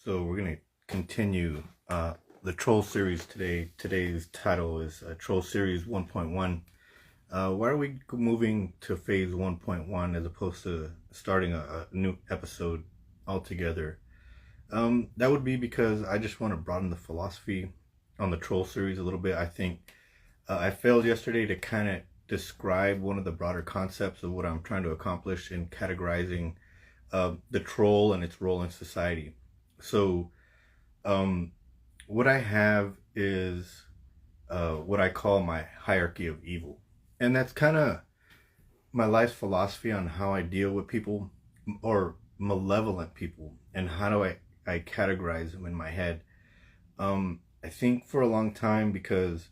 So we're gonna continue the Troll series today. Today's title is Troll Series 1.1. Why are we moving to phase 1.1 as opposed to starting a new episode altogether? That would be because I just want to broaden the philosophy on the Troll series a little bit. I think I failed yesterday to kind of describe one of the broader concepts of what I'm trying to accomplish in categorizing the troll and its role in society. So, what I have is what I call my hierarchy of evil. And that's kind of my life's philosophy on how I deal with people or malevolent people and how do I categorize them in my head. I think for a long time because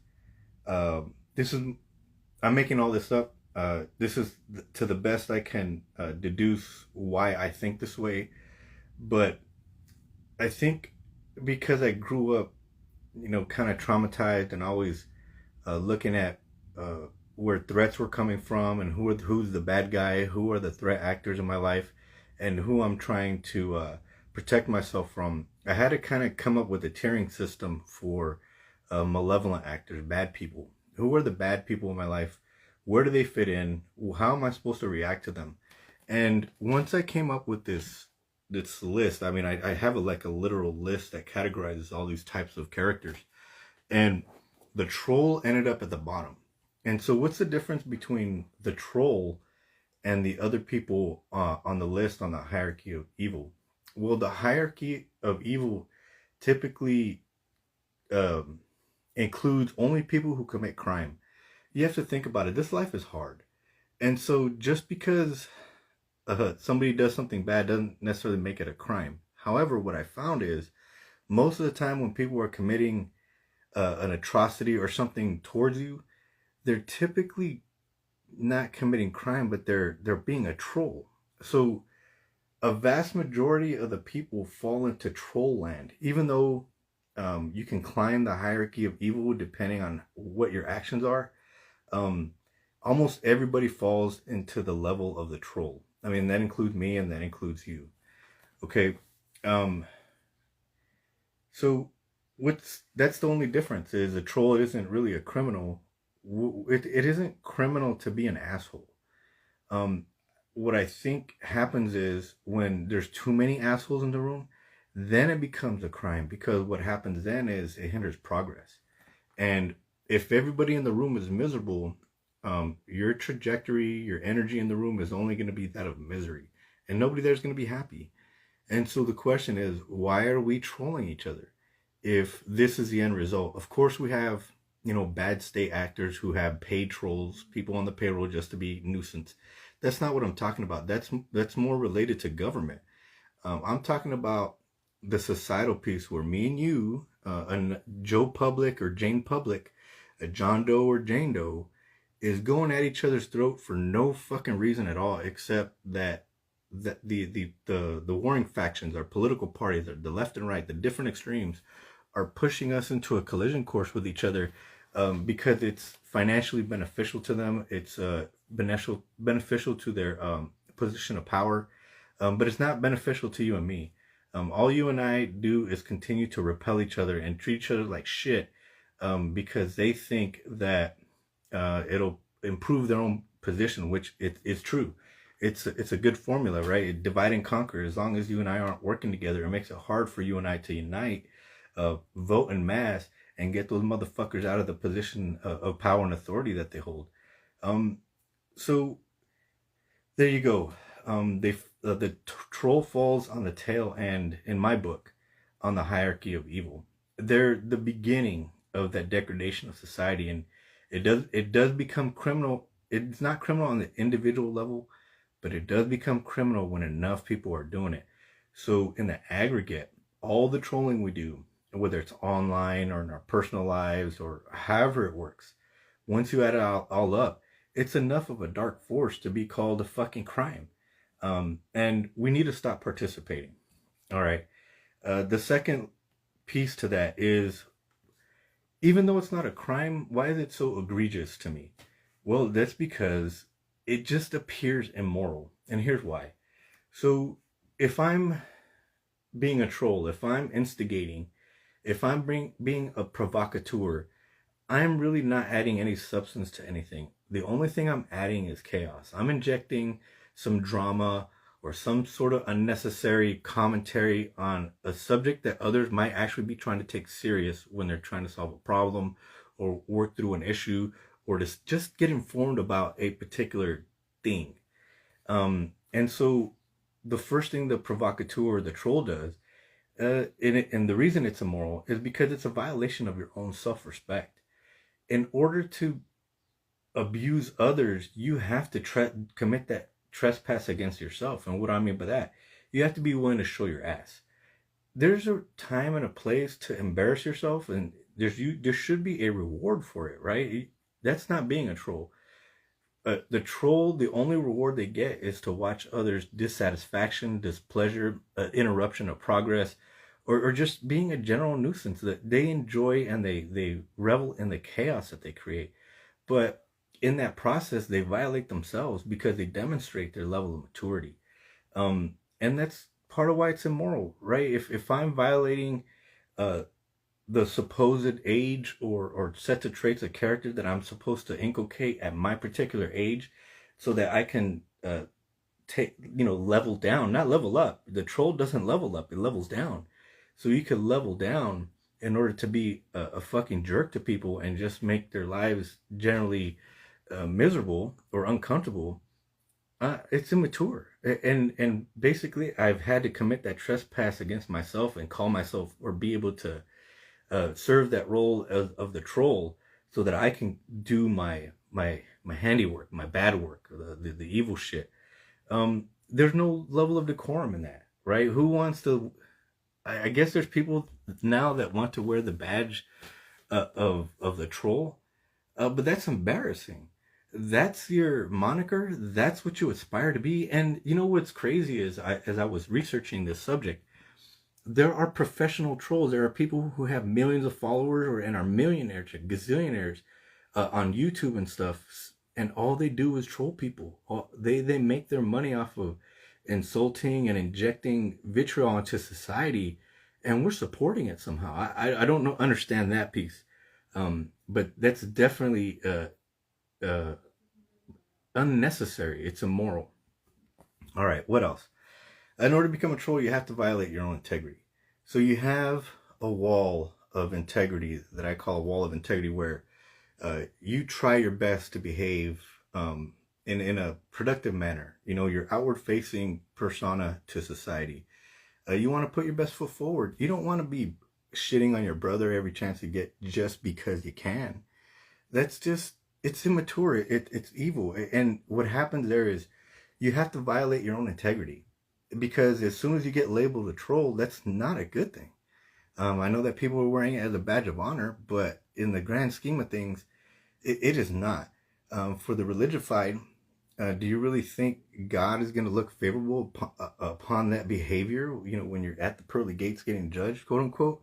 this is, I'm making all this up. This is to the best I can deduce why I think this way. But I think because I grew up, kind of traumatized and always looking at where threats were coming from and who's the bad guy, who are the threat actors in my life, and who I'm trying to protect myself from. I had to kind of come up with a tiering system for malevolent actors, bad people. Who are the bad people in my life? Where do they fit in? How am I supposed to react to them? And once I came up with this list, I mean, I have like a literal list that categorizes all these types of characters. And the troll ended up at the bottom. And so what's the difference between the troll and the other people on the list on the hierarchy of evil? Well, the hierarchy of evil typically includes only people who commit crime. You have to think about it. This life is hard. And so just because somebody does something bad doesn't necessarily make it a crime. However, what I found is most of the time when people are committing an atrocity or something towards you, they're typically not committing crime, but they're being a troll. So a vast majority of the people fall into troll land, even though you can climb the hierarchy of evil depending on what your actions are. Almost everybody falls into the level of the troll. I mean, that includes me and that includes you. Okay. So that's the only difference is a troll isn't really a criminal. It isn't criminal to be an asshole. What I think happens is when there's too many assholes in the room, then it becomes a crime, because what happens then is it hinders progress. And if everybody in the room is miserable, your trajectory, your energy in the room is only going to be that of misery, and nobody there's going to be happy. And so the question is, why are we trolling each other if this is the end result? Of course, we have, bad state actors who have paid trolls, people on the payroll just to be nuisance. That's not what I'm talking about. That's more related to government. I'm talking about the societal piece where me and you, and Joe Public or Jane Public, a John Doe or Jane Doe, is going at each other's throat for no fucking reason at all, except that the warring factions, our political parties, the left and right, the different extremes, are pushing us into a collision course with each other because it's financially beneficial to them. It's beneficial to their position of power, but it's not beneficial to you and me. All you and I do is continue to repel each other and treat each other like shit because they think that it'll improve their own position, which it's true. It's a good formula, right? Divide and conquer. As long as you and I aren't working together, it makes it hard for you and I to unite, vote en masse, and get those motherfuckers out of the position of power and authority that they hold. So there you go. The troll falls on the tail end, in my book, on the hierarchy of evil. They're the beginning of that degradation of society, and it does become criminal. It's not criminal on the individual level, but it does become criminal when enough people are doing it. So in the aggregate, all the trolling we do, whether it's online or in our personal lives or however it works, once you add it all up, it's enough of a dark force to be called a fucking crime. And we need to stop participating. All right. The second piece to that is, even though it's not a crime, why is it so egregious to me? Well, that's because it just appears immoral. And here's why. So if I'm being a troll, if I'm instigating, if I'm being a provocateur, I'm really not adding any substance to anything. The only thing I'm adding is chaos. I'm injecting some drama or some sort of unnecessary commentary on a subject that others might actually be trying to take serious when they're trying to solve a problem or work through an issue or to just get informed about a particular thing. And so the first thing the provocateur or the troll does, and the reason it's immoral is because it's a violation of your own self-respect. In order to abuse others, you have to commit that trespass against yourself. And what I mean by that, you have to be willing to show your ass. There's a time and a place to embarrass yourself, and there should be a reward for it, right? That's not being a troll. The troll, the only reward they get is to watch others' dissatisfaction, displeasure, interruption of progress, or just being a general nuisance that they enjoy, and they revel in the chaos that they create. But in that process, they violate themselves because they demonstrate their level of maturity. And that's part of why it's immoral, right? If I'm violating uh, the supposed age or set of traits of character that I'm supposed to inculcate at my particular age so that I can level down, not level up. The troll doesn't level up, it levels down. So you could level down in order to be a fucking jerk to people and just make their lives generally miserable or uncomfortable. It's immature. And basically I've had to commit that trespass against myself and call myself or be able to serve that role of the troll so that I can do my handiwork, my bad work, the evil shit. There's no level of decorum in that, right? Who wants to? I guess there's people now that want to wear the badge of the troll, but that's embarrassing. That's your moniker. That's what you aspire to be. And you know what's crazy is, as I was researching this subject, there are professional trolls. There are people who have millions of followers and are millionaires, gazillionaires on YouTube and stuff. And all they do is troll people. They make their money off of insulting and injecting vitriol into society. And we're supporting it somehow. I don't understand that piece. But that's definitely unnecessary. It's immoral. All right, what else? In order to become a troll, you have to violate your own integrity. So you have a wall of integrity that I call a wall of integrity, where you try your best to behave in a productive manner. You know, your outward facing persona to society. You want to put your best foot forward. You don't want to be shitting on your brother every chance you get just because you can. That's just, it's immature. It's evil. And what happens there is you have to violate your own integrity. Because as soon as you get labeled a troll, that's not a good thing. I know that people are wearing it as a badge of honor, but in the grand scheme of things, it is not. For the religified, do you really think God is going to look favorable upon that behavior? You know, when you're at the pearly gates getting judged, quote unquote.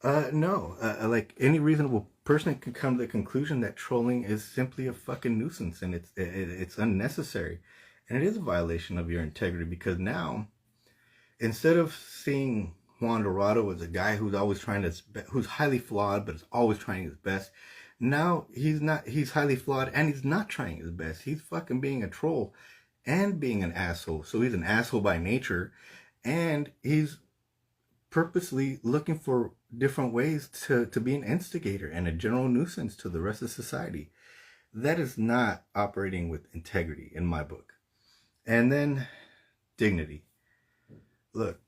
No. Like any reasonable person can come to the conclusion that trolling is simply a fucking nuisance, and it's unnecessary. And it is a violation of your integrity, because now, instead of seeing Juan Dorado as a guy who's always who's highly flawed, but is always trying his best, now he's highly flawed and he's not trying his best. He's fucking being a troll and being an asshole. So he's an asshole by nature, and he's purposely looking for different ways to be an instigator and a general nuisance to the rest of society. That is not operating with integrity in my book. And then dignity. Look,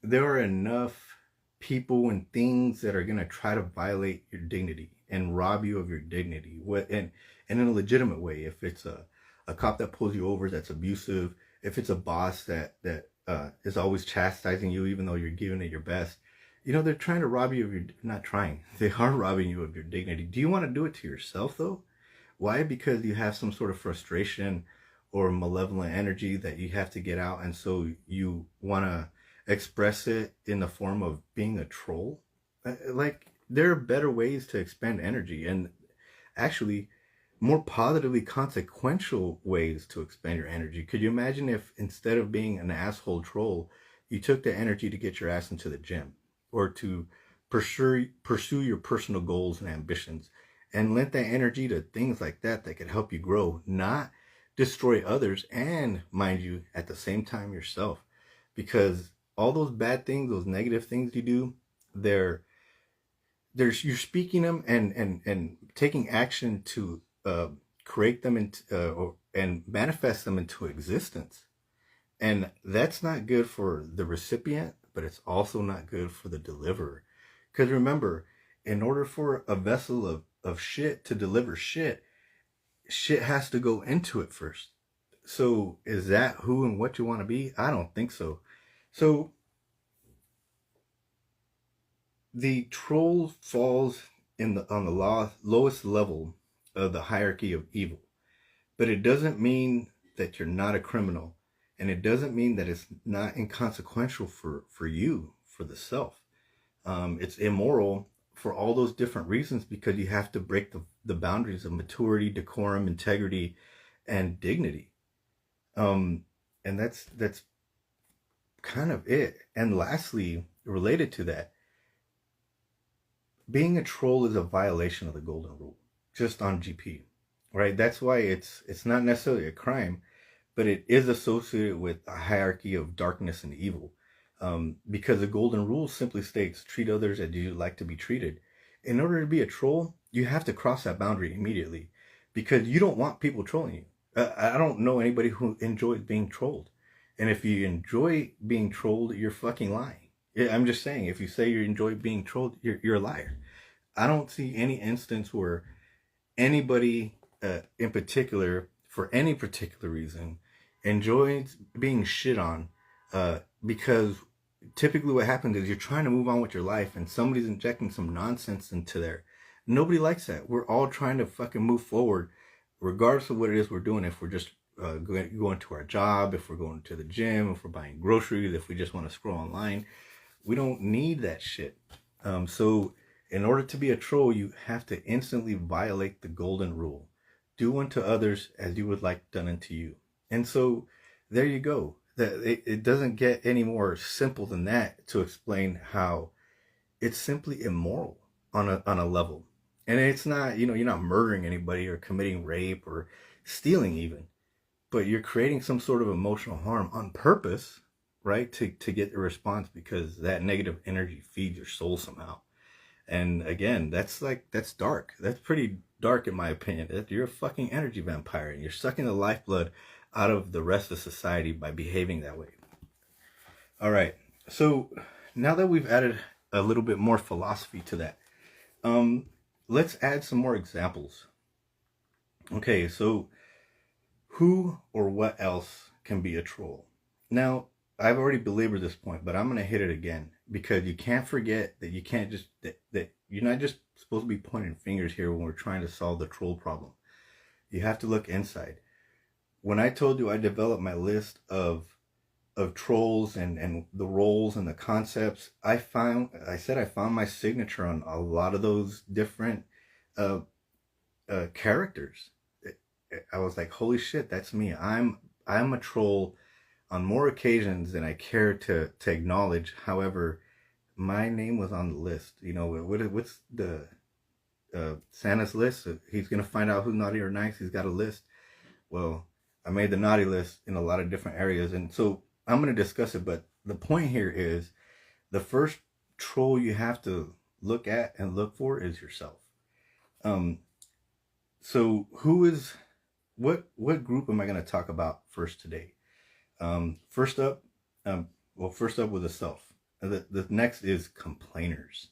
there are enough people and things that are going to try to violate your dignity and rob you of your dignity, and in a legitimate way. If it's a cop that pulls you over that's abusive, if it's a boss that is always chastising you even though you're giving it your best, you know, they're trying to rob you of your, not trying, they are robbing you of your dignity. Do you want to do it to yourself though? Why? Because you have some sort of frustration or malevolent energy that you have to get out, and so you want to express it in the form of being a troll? Like, there are better ways to expend energy, and actually more positively consequential ways to expend your energy. Could you imagine if, instead of being an asshole troll, You took the energy to get your ass into the gym or to pursue your personal goals and ambitions, and lent that energy to things like that could help you grow, not destroy others, and mind you, at the same time yourself. Because all those bad things, those negative things you do, they're you're speaking them and taking action to create them into and manifest them into existence. And that's not good for the recipient, but it's also not good for the deliverer. Because remember, in order for a vessel of shit to deliver shit, shit has to go into it first. So is that who and what you want to be? I don't think so. So the troll falls in the on the lowest level of the hierarchy of evil, but it doesn't mean that you're not a criminal, and it doesn't mean that it's not inconsequential for you, for the self. It's immoral for all those different reasons, because you have to break the boundaries of maturity, decorum, integrity, and dignity. And that's kind of it. And lastly, related to that, being a troll is a violation of the golden rule, just on GP, right? That's why it's not necessarily a crime, but it is associated with a hierarchy of darkness and evil. Because the golden rule simply states, treat others as you like to be treated. In order to be a troll, you have to cross that boundary immediately, because you don't want people trolling you. I don't know anybody who enjoys being trolled. And if you enjoy being trolled, you're fucking lying. I'm just saying, if you say you enjoy being trolled, you're a liar. I don't see any instance where anybody in particular, for any particular reason, enjoys being shit on, because typically what happens is you're trying to move on with your life and somebody's injecting some nonsense into there. Nobody likes that. We're all trying to fucking move forward, regardless of what it is we're doing. If we're just going to our job, if we're going to the gym, if we're buying groceries, if we just want to scroll online, we don't need that shit. So in order to be a troll, you have to instantly violate the golden rule. Do unto others as you would like done unto you. And so there you go. It doesn't get any more simple than that to explain how it's simply immoral on a level. And it's not, you're not murdering anybody or committing rape or stealing even, but you're creating some sort of emotional harm on purpose, right? To get the response, because that negative energy feeds your soul somehow. And again, that's dark. That's pretty dark in my opinion. You're a fucking energy vampire, and you're sucking the lifeblood out of the rest of society by behaving that way. All right. So now that we've added a little bit more philosophy to that, let's add some more examples. Okay, so who or what else can be a troll? Now, I've already belabored this point, but I'm going to hit it again, because you can't forget that you can't just, that you're not just supposed to be pointing fingers here when we're trying to solve the troll problem. You have to look inside. When I told you I developed my list of trolls and the roles and the concepts, I found my signature on a lot of those different characters. I was like, holy shit, that's me. I'm a troll on more occasions than I care to acknowledge. However, my name was on the list. What's the Santa's list? He's gonna find out who's naughty or nice. He's got a list. Well, I made the naughty list in a lot of different areas, and so I'm going to discuss it. But the point here is, the first troll you have to look at and look for is yourself. So what group am I going to talk about first today? First up with the self. The next is complainers.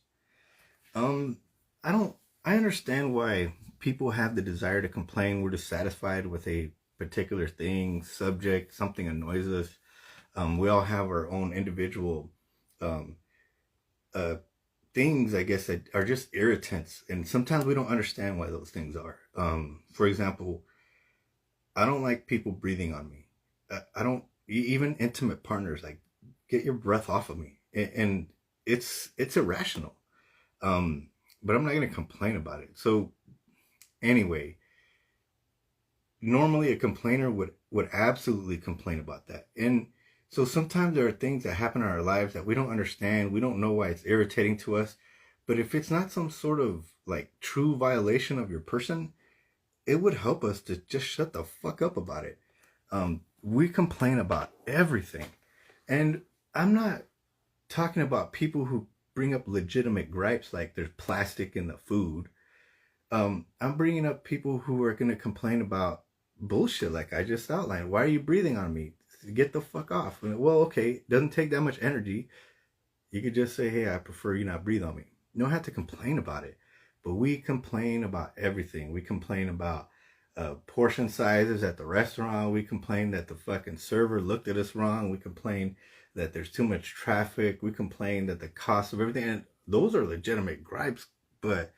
I understand why people have the desire to complain. We're dissatisfied with a particular thing, subject, something annoys us. We all have our own individual things, I guess, that are just irritants, and sometimes we don't understand why those things are. For example, I don't like people breathing on me. I don't, even intimate partners, like, get your breath off of me, and it's irrational. But I'm not going to complain about it. So anyway, normally a complainer would absolutely complain about that. And So sometimes there are things that happen in our lives that we don't understand. We don't know why it's irritating to us. But if it's not some sort of like true violation of your person, it would help us to just shut the fuck up about it. We complain about everything. And I'm not talking about people who bring up legitimate gripes like there's plastic in the food. I'm bringing up people who are going to complain about bullshit like I just outlined. Why are you breathing on me? Get the fuck off. Well, okay, it doesn't take that much energy. You could just say, hey, I prefer you not breathe on me. You don't have to complain about it. But we complain about everything. We complain about portion sizes at the restaurant. We complain that the fucking server looked at us wrong. We complain that there's too much traffic. We complain that the cost of everything. And those are legitimate gripes, but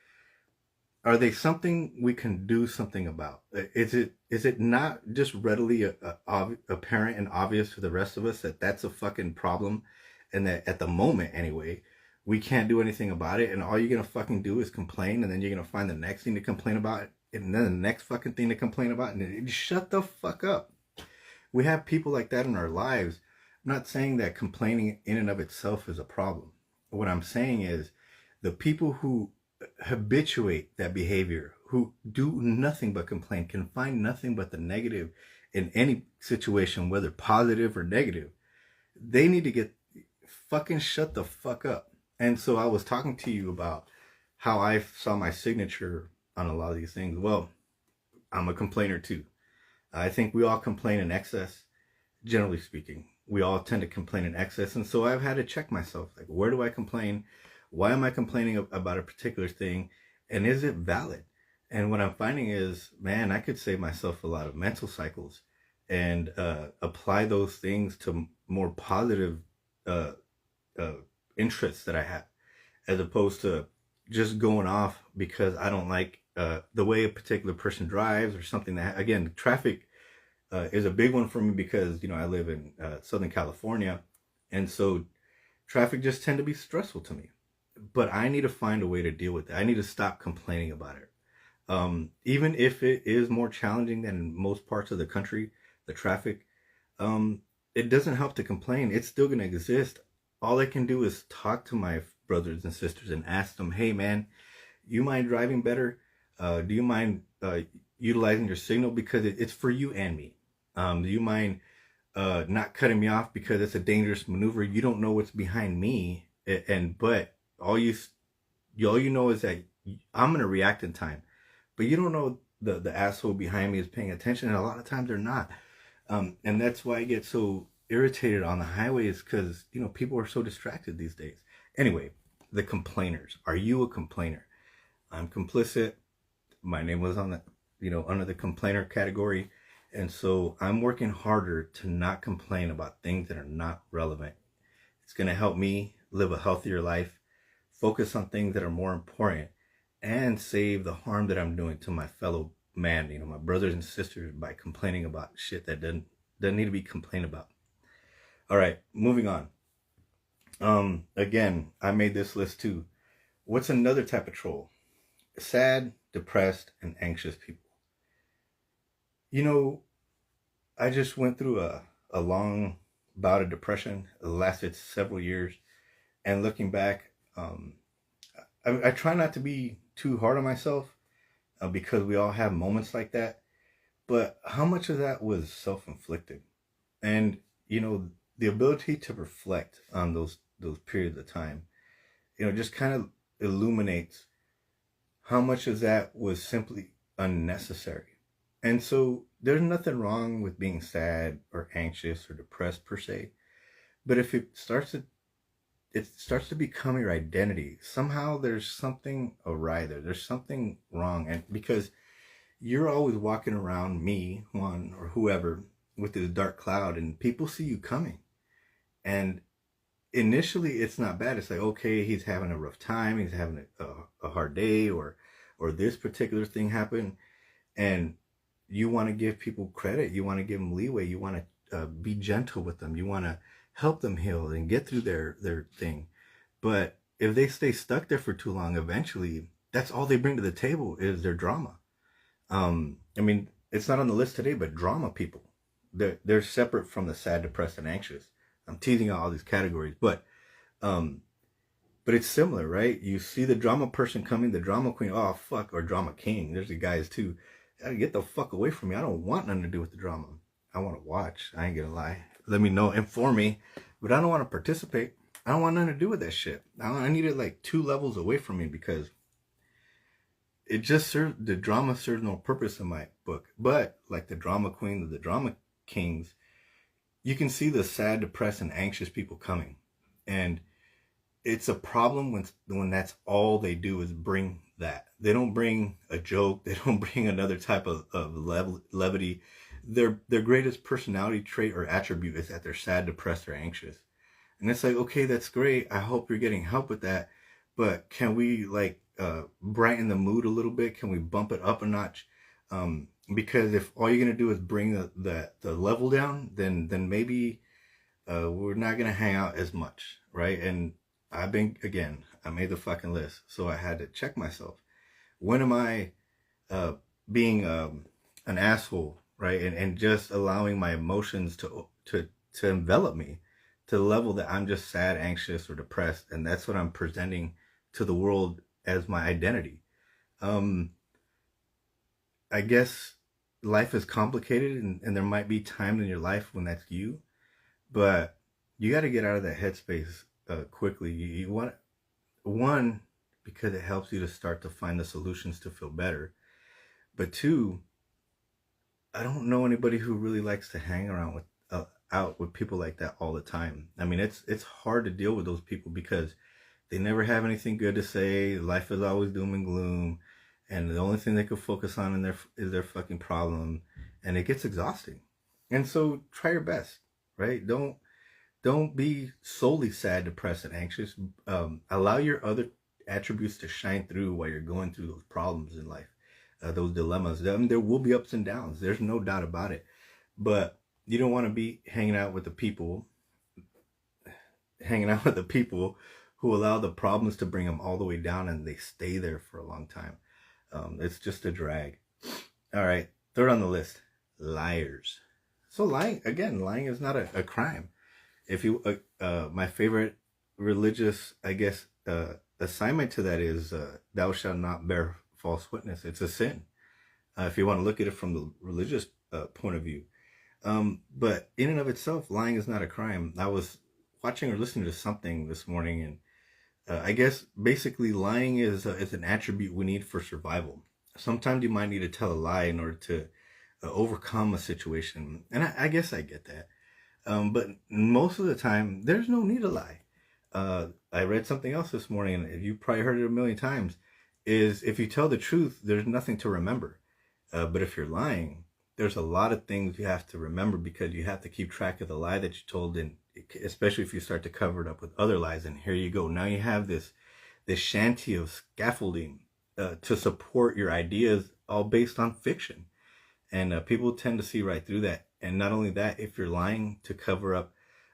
are they something we can do something about? Is it not just readily apparent and obvious to the rest of us that that's a fucking problem, and that at the moment anyway, we can't do anything about it, and all you're gonna fucking do is complain, and then you're gonna find the next thing to complain about, and then the next fucking thing to complain about, and then shut the fuck up. We have people like that in our lives. I'm not saying that complaining in and of itself is a problem. What I'm saying is the people who habituate that behavior, who do nothing but complain, can find nothing but the negative in any situation, whether positive or negative, they need to get fucking shut the fuck up. And so I was talking to you about how I saw my signature on a lot of these things. Well, I'm a complainer too. I think we all complain in excess, generally speaking. We all tend to complain in excess. And so I've had to check myself. Like, where do I complain? Why am I complaining about a particular thing? And is it valid? And what I'm finding is, man, I could save myself a lot of mental cycles and apply those things to more positive interests that I have, as opposed to just going off because I don't like the way a particular person drives or something. That, again, traffic is a big one for me because, you know, I live in Southern California, and so traffic just tend to be stressful to me. But I need to find a way to deal with it. I need to stop complaining about it. Even if it is more challenging than in most parts of the country, the traffic, it doesn't help to complain. It's still going to exist. All I can do is talk to my brothers and sisters and ask them, hey man, you mind driving better? Do you mind utilizing your signal? Because it's for you and me. Do you mind not cutting me off because it's a dangerous maneuver? You don't know what's behind me, but all you know is that I'm gonna react in time, but you don't know the asshole behind me is paying attention, and a lot of times they're not. And that's why I get so irritated on the highways, because, you know, people are so distracted these days. Anyway, the complainers. Are you a complainer? I'm complicit. My name was on the, you know, under the complainer category, and so I'm working harder to not complain about things that are not relevant. It's gonna help me live a healthier life, focus on things that are more important, and save the harm that I'm doing to my fellow man, you know, my brothers and sisters, by complaining about shit that doesn't need to be complained about. All right, moving on. Again, I made this list too. What's another type of troll? Sad, depressed, and anxious people. You know, I just went through a long bout of depression. It lasted several years. And looking back, I try not to be too hard on myself because we all have moments like that. But how much of that was self-inflicted? And, you know, the ability to reflect on those periods of time, you know, just kind of illuminates how much of that was simply unnecessary. And so there's nothing wrong with being sad or anxious or depressed per se. But if it starts to become your identity, somehow there's something awry there. There's something wrong. And because you're always walking around, me, Juan, or whoever, with this dark cloud, and people see you coming. And initially it's not bad. It's like, okay, he's having a rough time. He's having a hard day, or this particular thing happened. And you want to give people credit. You want to give them leeway. You want to be gentle with them. You want to help them heal and get through their thing. But if they stay stuck there for too long, eventually that's all they bring to the table is their drama. I mean, it's not on the list today, but drama people, they're separate from the sad, depressed, and anxious. I'm teasing out all these categories, um, but it's similar, right? You see the drama person coming, the drama queen, oh fuck, or drama king. There's the guys too. Get the fuck away from me. I don't want nothing to do with the drama. I want to watch. I ain't gonna lie. Let me know, inform me, but I don't want to participate. I don't want nothing to do with that shit. I need it like 2 levels away from me, because it just serves, the drama serves no purpose in my book. But like the drama queen or the drama kings, you can see the sad, depressed, and anxious people coming, and it's a problem when that's all they do is bring that. They don't bring a joke. They don't bring another type of levity. Their greatest personality trait or attribute is that they're sad, depressed, or anxious. And it's like, okay, that's great. I hope you're getting help with that. But can we like brighten the mood a little bit? Can we bump it up a notch? Because if all you're gonna do is bring the level down, then maybe we're not gonna hang out as much, right? And I made the fucking list, so I had to check myself. When am I being an asshole, right? And just allowing my emotions to envelop me to the level that I'm just sad, anxious, or depressed, and that's what I'm presenting to the world as my identity. I guess life is complicated, and there might be times in your life when that's you, but you got to get out of that headspace quickly. You want, one, because it helps you to start to find the solutions to feel better, but two, I don't know anybody who really likes to hang around with out with people like that all the time. I mean, it's hard to deal with those people because they never have anything good to say. Life is always doom and gloom, and the only thing they can focus on is their fucking problem, and it gets exhausting. And so try your best, right? Don't be solely sad, depressed, and anxious. Allow your other attributes to shine through while you're going through those problems in life, those dilemmas. There will be ups and downs. There's no doubt about it. But you don't want to be hanging out with the people who allow the problems to bring them all the way down, and they stay there for a long time. It's just a drag. All right, third on the list, liars. So lying is not a crime. If you, my favorite religious, I guess, assignment to that is, thou shalt not bear false witness. It's a sin. If you want to look at it from the religious point of view. But in and of itself, lying is not a crime. I was watching or listening to something this morning, and I guess basically lying is an attribute we need for survival. Sometimes you might need to tell a lie in order to overcome a situation, and I guess I get that. But most of the time, there's no need to lie. I read something else this morning, and you probably heard it a million times, is if you tell the truth, there's nothing to remember. But if you're lying, there's a lot of things you have to remember, because you have to keep track of the lie that you told, and especially if you start to cover it up with other lies. And here you go. Now you have this shanty of scaffolding to support your ideas, all based on fiction. And people tend to see right through that. And not only that, if you're lying to cover up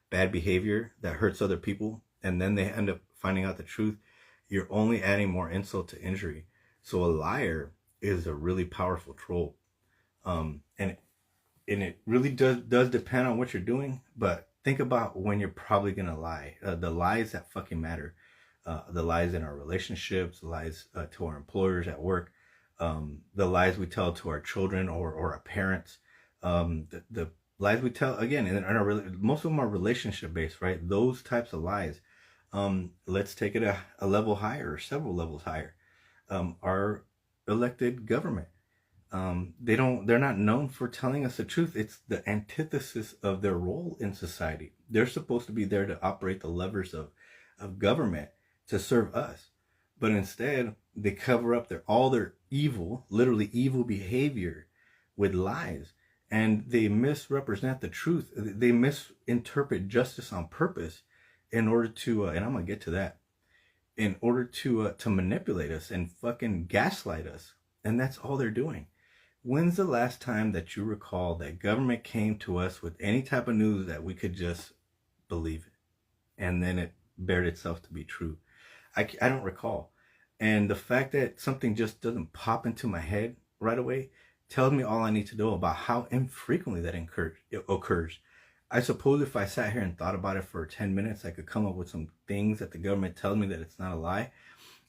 bad behavior that hurts other people, and then they end up finding out the truth, you're only adding more insult to injury. So a liar is a really powerful troll. And it really does depend on what you're doing, but think about when you're probably gonna lie. The lies that fucking matter, the lies in our relationships, the lies to our employers at work, the lies we tell to our children or our parents, the lies we tell, again, in our most of them are relationship based, right? Those types of lies. Let's take it a level higher, or several levels higher. Our elected government. They're not known for telling us the truth. It's the antithesis of their role in society. They're supposed to be there to operate the levers of government to serve us. But instead, they cover up all their evil, literally evil behavior with lies. And they misrepresent the truth. They misinterpret justice on purpose in order to, and I'm going to get to that, in order to manipulate us and fucking gaslight us. And that's all they're doing. When's the last time that you recall that government came to us with any type of news that we could just believe it, and then it bared itself to be true? I don't recall. And the fact that something just doesn't pop into my head right away tells me all I need to know about how infrequently that occurs. I suppose if I sat here and thought about it for 10 minutes, I could come up with some things that the government tells me that it's not a lie.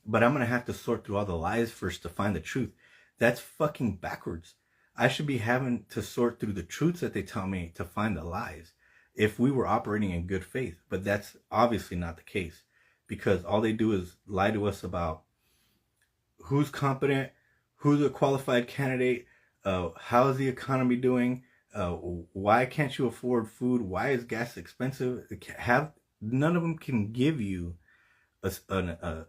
But I'm going to have to sort through all the lies first to find the truth. That's fucking backwards. I should be having to sort through the truths that they tell me to find the lies if we were operating in good faith. But that's obviously not the case, because all they do is lie to us about who's competent, who's a qualified candidate, how is the economy doing, why can't you afford food, why is gas expensive. None of them can give you a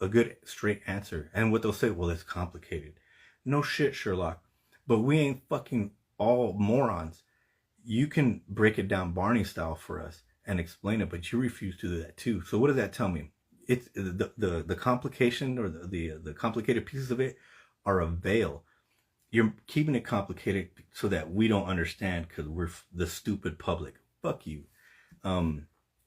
good straight answer. And what they'll say, well, it's complicated. No shit, Sherlock. But we ain't fucking all morons. You can break it down Barney style for us and explain it, but you refuse to do that too. So what does that tell me? It's the complication, or the complicated pieces of it are a veil. You're keeping it complicated so that we don't understand, because we're the stupid public. Fuck you.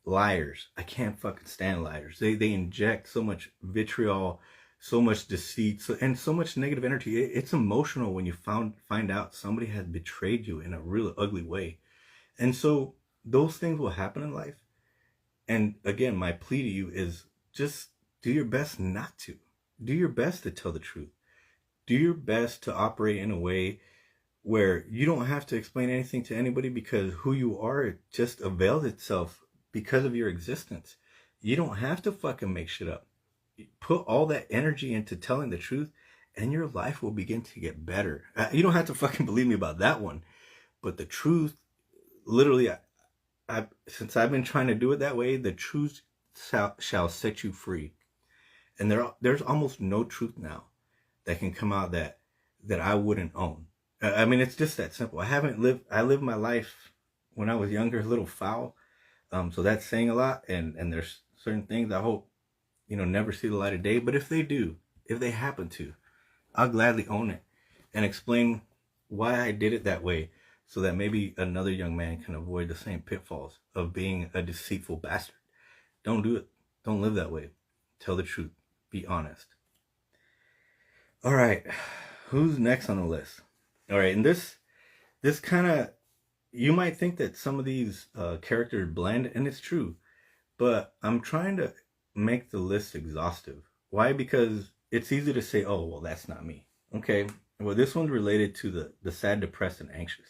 Liars. I can't fucking stand liars. They inject so much vitriol, so much deceit, and so much negative energy. It's emotional when you find out somebody has betrayed you in a real ugly way. And so those things will happen in life. And again, my plea to you is just do your best not to. Do your best to tell the truth. Do your best to operate in a way where you don't have to explain anything to anybody, because who you are just avails itself because of your existence. You don't have to fucking make shit up. Put all that energy into telling the truth, and your life will begin to get better. You don't have to fucking believe me about that one, but the truth, literally, since I've been trying to do it that way, the truth shall set you free. And there's almost no truth now that can come out that I wouldn't own. I mean, it's just that simple. I lived my life when I was younger a little foul. So that's saying a lot, and there's certain things I hope, never see the light of day. But if they do, if they happen to, I'll gladly own it and explain why I did it that way, so that maybe another young man can avoid the same pitfalls of being a deceitful bastard. Don't do it. Don't live that way. Tell the truth. Be honest. All right. Who's next on the list? All right. And this kind of, you might think that some of these characters blend, and it's true, but I'm trying to make the list exhaustive. Why? Because it's easy to say, oh, well, that's not me. Okay. Well, this one's related to the sad, depressed, and anxious.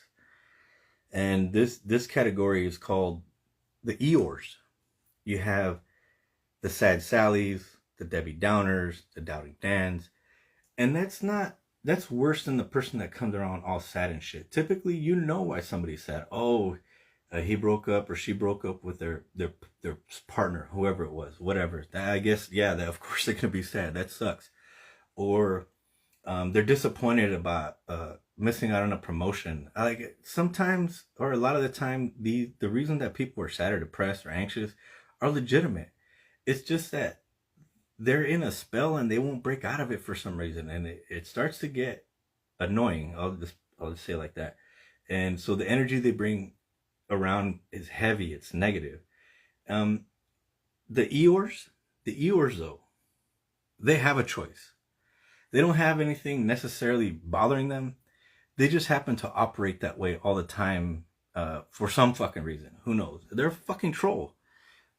And this category is called the Eeyores. You have the sad Sallys, the Debbie Downers, the doubting Dans. And that's worse than the person that comes around all sad and shit. Typically, you know why somebody's sad. Oh, he broke up or she broke up with their partner, whoever it was, whatever. I guess, yeah, that of course they're going to be sad. That sucks. Or they're disappointed about missing out on a promotion. Like sometimes, or a lot of the time, the reason that people are sad or depressed or anxious are legitimate. It's just that they're in a spell and they won't break out of it for some reason, and it starts to get annoying. I'll just say it like that. And so the energy they bring around is heavy. It's negative. The Eeyores though, they have a choice. They don't have anything necessarily bothering them. They just happen to operate that way all the time for some fucking reason. Who knows? They're a fucking troll.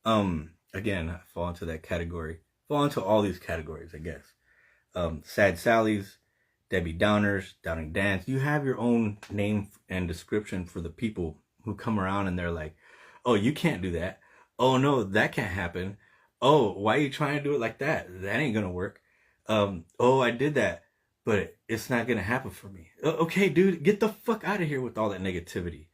Again, I fall into that category. Fall into all these categories, I guess. Sad Sallys, Debbie Downers, Doubting Dans. You have your own name and description for the people who come around and they're like, oh, you can't do that. Oh, no, that can't happen. Oh, why are you trying to do it like that? That ain't going to work. Oh, I did that, but it's not going to happen for me. Okay, dude, get the fuck out of here with all that negativity.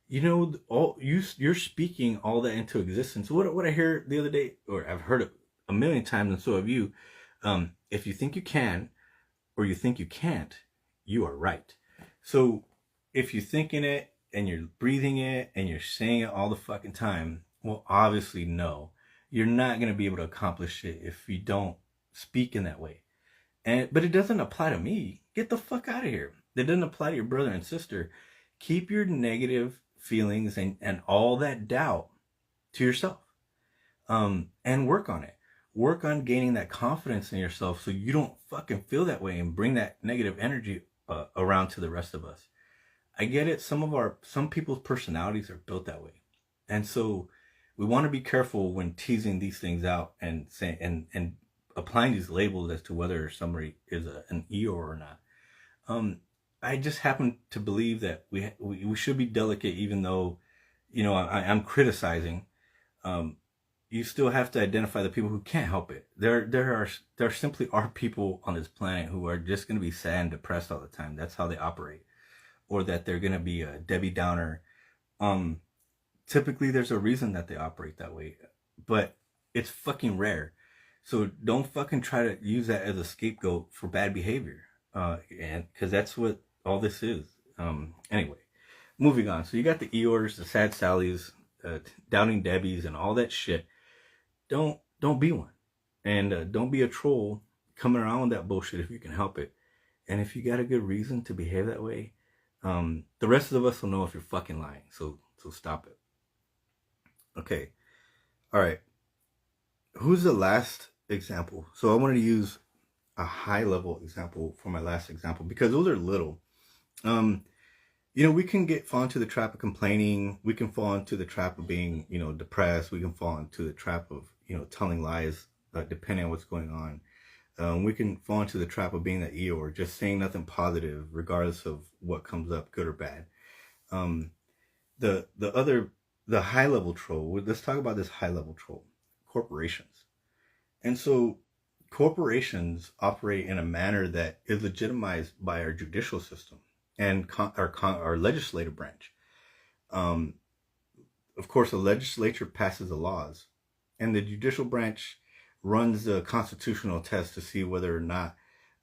You're speaking all that into existence. What I hear the other day, or I've heard it a million times, and so have you. If you think you can, or you think you can't, you are right. So if you're thinking it, and you're breathing it, and you're saying it all the fucking time, well, obviously no. You're not going to be able to accomplish it if you don't speak in that way. But it doesn't apply to me. Get the fuck out of here. It doesn't apply to your brother and sister. Keep your negative feelings and all that doubt to yourself. And work on it. Work on gaining that confidence in yourself so you don't fucking feel that way and bring that negative energy around to the rest of us. I get it. Some people's personalities are built that way. And so we want to be careful when teasing these things out and saying, and applying these labels as to whether somebody is an Eeyore or not. Um, I just happen to believe that we should be delicate, even though, I'm criticizing. Um, you still have to identify the people who can't help it. There simply are people on this planet who are just going to be sad and depressed all the time. That's how they operate, or that they're going to be a Debbie Downer. Um, Typically, there's a reason that they operate that way, but it's fucking rare. So don't fucking try to use that as a scapegoat for bad behavior, and because that's what all this is. Anyway, moving on. So you got the Eeyores, the Sad Sallies, Doubting Debbies, and all that shit. Don't be one, and don't be a troll coming around with that bullshit if you can help it. And if you got a good reason to behave that way, the rest of us will know if you're fucking lying. So stop it. Okay. All right. Who's the last example? So I wanted to use a high level example for my last example because those are little. We can fall into the trap of complaining. We can fall into the trap of being, depressed. We can fall into the trap of, telling lies, depending on what's going on. We can fall into the trap of being that Eeyore, just saying nothing positive, regardless of what comes up, good or bad. The high level troll. Let's talk about this high level troll. Corporations. And so corporations operate in a manner that is legitimized by our judicial system and our legislative branch. Of course, the legislature passes the laws, and the judicial branch runs the constitutional test to see whether or not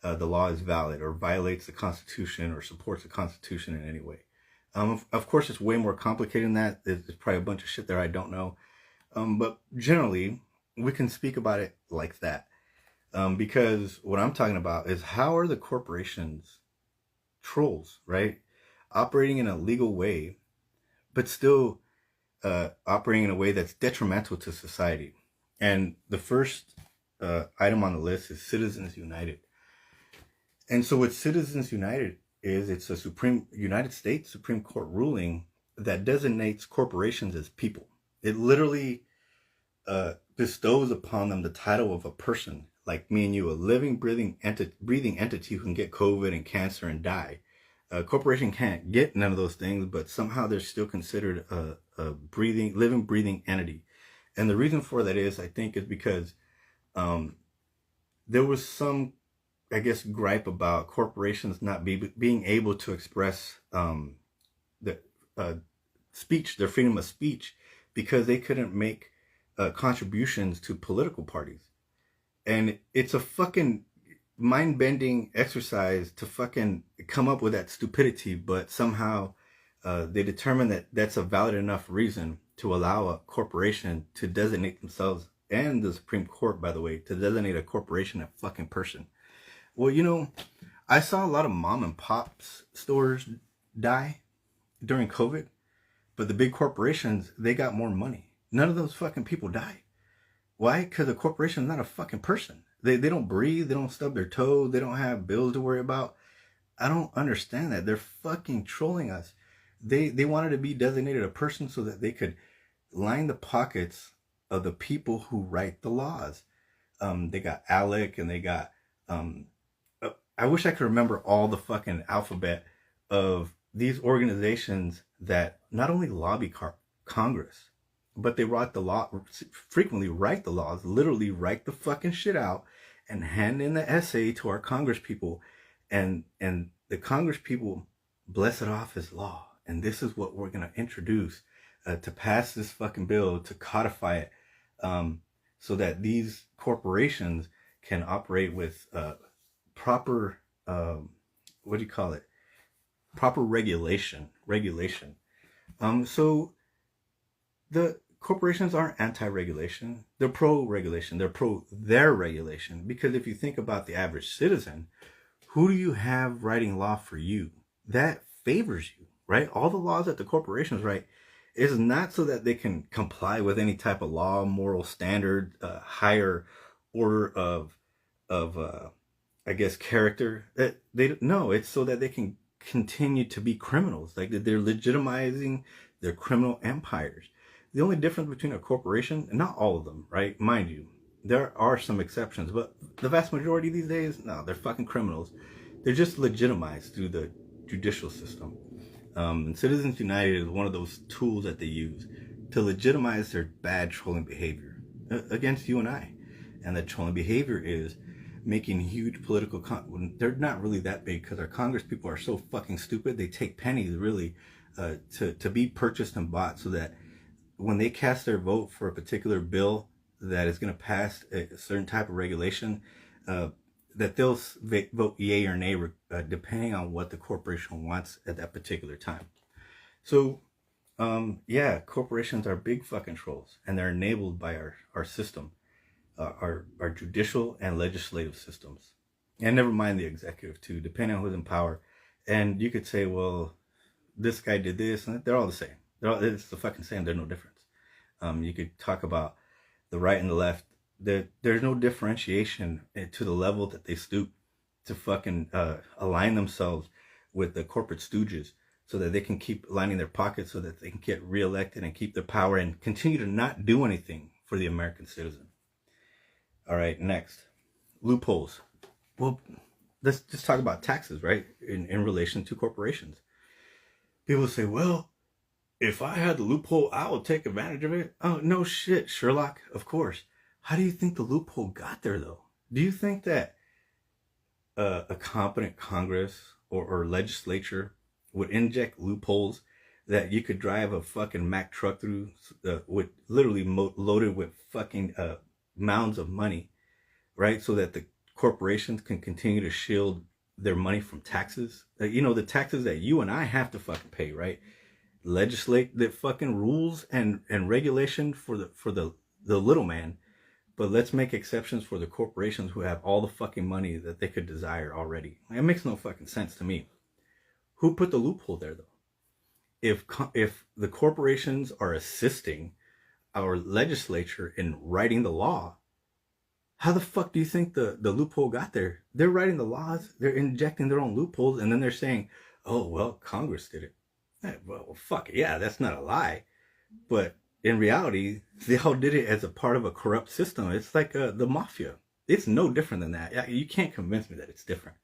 the law is valid or violates the Constitution or supports the Constitution in any way. Of course, it's way more complicated than that. There's probably a bunch of shit there I don't know. But generally, we can speak about it like that. Because what I'm talking about is how are the corporations trolls, right? Operating in a legal way, but still operating in a way that's detrimental to society. And the first item on the list is Citizens United. And so what Citizens United is, it's a United States Supreme Court ruling that designates corporations as people. It literally bestows upon them the title of a person, like me and you, a living, breathing entity who can get COVID and cancer and die. A corporation can't get none of those things, but somehow they're still considered a living, breathing entity. And the reason for that is, I think, is because there was some, I guess, gripe about corporations not being able to express the speech, their freedom of speech, because they couldn't make contributions to political parties. And it's a fucking mind-bending exercise to fucking come up with that stupidity, but somehow they determine that that's a valid enough reason to allow a corporation to designate themselves, and the Supreme Court, by the way, to designate a corporation a fucking person. Well, I saw a lot of mom and pops stores die during COVID, but the big corporations, they got more money. None of those fucking people died. Why? Because a corporation is not a fucking person. They don't breathe. They don't stub their toe. They don't have bills to worry about. I don't understand that. They're fucking trolling us. They wanted to be designated a person so that they could line the pockets of the people who write the laws. They got ALEC and they got... I wish I could remember all the fucking alphabet of these organizations that not only lobby Congress, but they frequently write the laws, literally write the fucking shit out and hand in the essay to our Congress people. And the Congress people bless it off as law. And this is what we're going to introduce to pass this fucking bill, to codify it, so that these corporations can operate with proper, proper regulation. So the corporations aren't anti-regulation. They're pro-regulation. They're their regulation. Because if you think about the average citizen, who do you have writing law for you? That favors you, right? All the laws that the corporations write is not so that they can comply with any type of law, moral standard, higher order of I guess, character. No, it's so that they can continue to be criminals. Like they're legitimizing their criminal empires. The only difference between a corporation, and not all of them, right? Mind you, there are some exceptions, but the vast majority these days, no, they're fucking criminals. They're just legitimized through the judicial system. And Citizens United is one of those tools that they use to legitimize their bad trolling behavior against you and I. And the trolling behavior is making huge political they're not really that big because our Congress people are so fucking stupid. They take pennies really to be purchased and bought so that when they cast their vote for a particular bill that is going to pass a certain type of regulation, that they'll vote yay or nay depending on what the corporation wants at that particular time. So yeah, corporations are big fucking trolls, and they're enabled by our system, our judicial and legislative systems, and never mind the executive too, depending on who's in power. And you could say, well, this guy did this, and they're all the same. It's the fucking same. There's no difference. You could talk about the right and the left. There's no differentiation to the level that they stoop to fucking align themselves with the corporate stooges so that they can keep lining their pockets so that they can get reelected and keep their power and continue to not do anything for the American citizen. All right, next. Loopholes. Well, let's just talk about taxes, right? In relation to corporations. People say, well, if I had the loophole, I would take advantage of it. Oh, no shit, Sherlock, of course. How do you think the loophole got there, though? Do you think that a competent Congress or legislature would inject loopholes that you could drive a fucking Mack truck through with literally loaded with fucking mounds of money, right? So that the corporations can continue to shield their money from taxes. The taxes that you and I have to fucking pay, right? Legislate the fucking rules and regulation for the little man. But let's make exceptions for the corporations who have all the fucking money that they could desire already. It makes no fucking sense to me. Who put the loophole there, though? If the corporations are assisting our legislature in writing the law, how the fuck do you think the loophole got there? They're writing the laws, they're injecting their own loopholes, and then they're saying, oh, well, Congress did it. Well, fuck it, yeah, that's not a lie. But in reality, they all did it as a part of a corrupt system. It's like the mafia. It's no different than that. You can't convince me that it's different.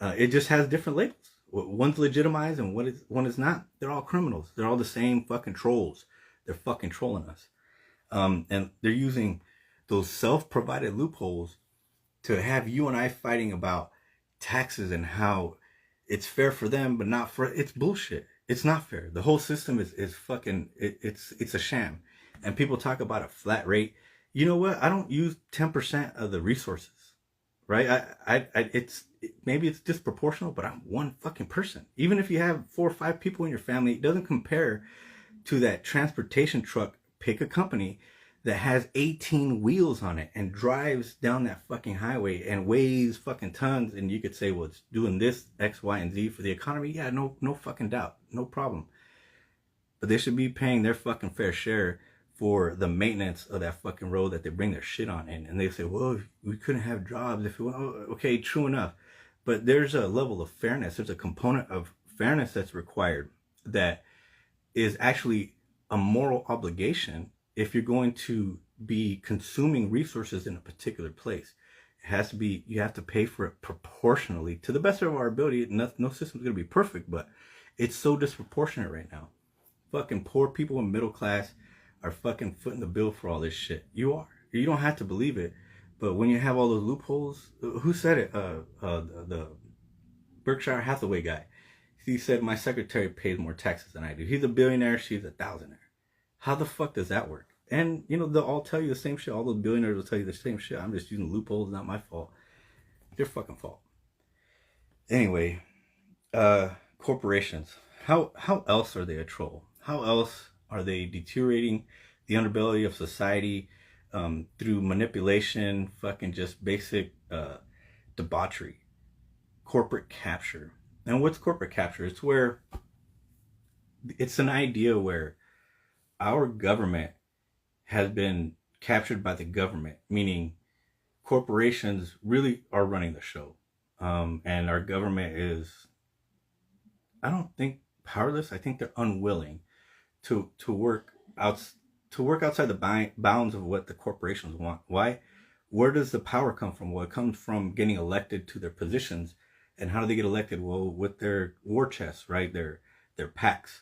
It just has different labels. One's legitimized and one is not. They're all criminals. They're all the same fucking trolls. They're fucking trolling us. And they're using those self-provided loopholes to have you and I fighting about taxes and how it's fair for them, but not for... It's bullshit. It's not fair. The whole system is fucking... It's a sham. And people talk about a flat rate. You know what? I don't use 10% of the resources, right? Maybe it's disproportional, but I'm one fucking person. Even if you have 4 or 5 people in your family, it doesn't compare to that transportation truck, pick a company that has 18 wheels on it and drives down that fucking highway and weighs fucking tons. And you could say, well, it's doing this X, Y, and Z for the economy. Yeah, no fucking doubt. No problem. But they should be paying their fucking fair share for the maintenance of that fucking road that they bring their shit on in. And they say, well, we couldn't have jobs if we went. Oh, okay, true enough. But there's a level of fairness. There's a component of fairness that's required that is actually a moral obligation if you're going to be consuming resources in a particular place. It has to be, you have to pay for it proportionally to the best of our ability. No system's going to be perfect, but it's so disproportionate right now. Fucking poor people in middle class are fucking footing the bill for all this shit. You are. You don't have to believe it. But when you have all those loopholes, who said it? The Berkshire Hathaway guy. He said, my secretary pays more taxes than I do. He's a billionaire. She's a thousandaire. How the fuck does that work? And, they'll all tell you the same shit. All those billionaires will tell you the same shit. I'm just using loopholes. Not my fault. Their fucking fault. Anyway, corporations. How else are they a troll? How else are they deteriorating the underbelly of society through manipulation, fucking just basic debauchery? Corporate capture. And what's corporate capture? It's an idea where our government has been captured by the government, meaning corporations really are running the show. And our government is I don't think powerless. I think they're unwilling to work out to work outside the bounds of what the corporations want. Why? Where does the power come from? Well, it comes from getting elected to their positions. And how do they get elected? Well, with their war chests, right? Their PACs,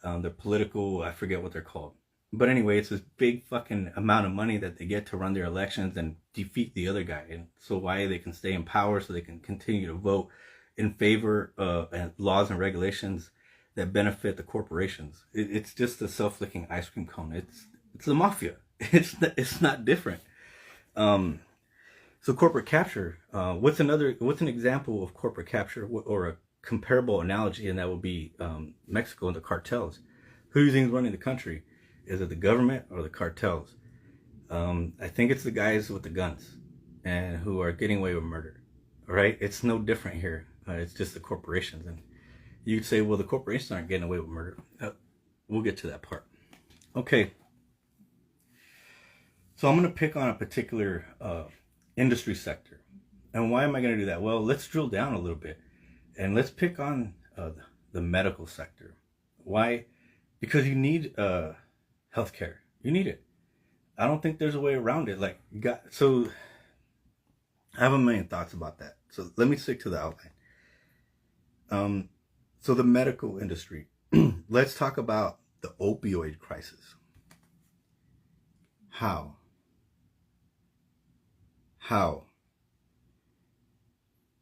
their political. I forget what they're called. But anyway, it's this big fucking amount of money that they get to run their elections and defeat the other guy. And so why they can stay in power, so they can continue to vote in favor of laws and regulations that benefit the corporations. It's just a self-licking ice cream cone. It's the mafia. It's not different. Um, so corporate capture. What's an example of corporate capture or a comparable analogy? And that would be Mexico and the cartels. Who do you think is running the country? Is it the government or the cartels? I think it's the guys with the guns and who are getting away with murder. Right? It's no different here. It's just the corporations. And you'd say, well, the corporations aren't getting away with murder. We'll get to that part. Okay. So I'm going to pick on a particular industry sector. And why am I going to do that? Well, let's drill down a little bit. And let's pick on the medical sector. Why? Because you need healthcare. You need it. I don't think there's a way around it. So I have a million thoughts about that. So let me stick to the outline. So the medical industry. Let's talk about the opioid crisis. How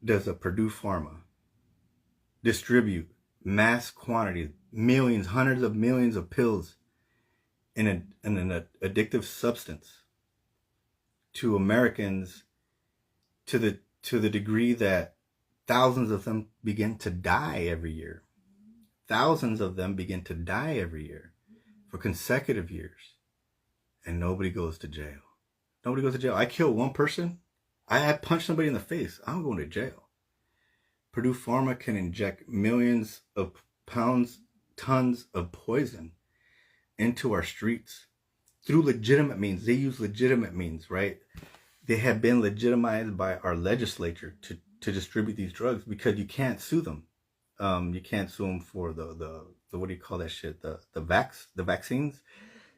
does a Purdue Pharma distribute mass quantities, millions, hundreds of millions of pills in an addictive substance to Americans to the degree that thousands of them begin to die every year? Thousands of them begin to die every year for consecutive years, and nobody goes to jail. Nobody goes to jail. I kill one person, I punch somebody in the face, I'm going to jail. Purdue Pharma can inject millions of tons of poison into our streets through legitimate means. They use legitimate means, right? They have been legitimized by our legislature to distribute these drugs because you can't sue them. You can't sue them for the what do you call that shit? The vaccines.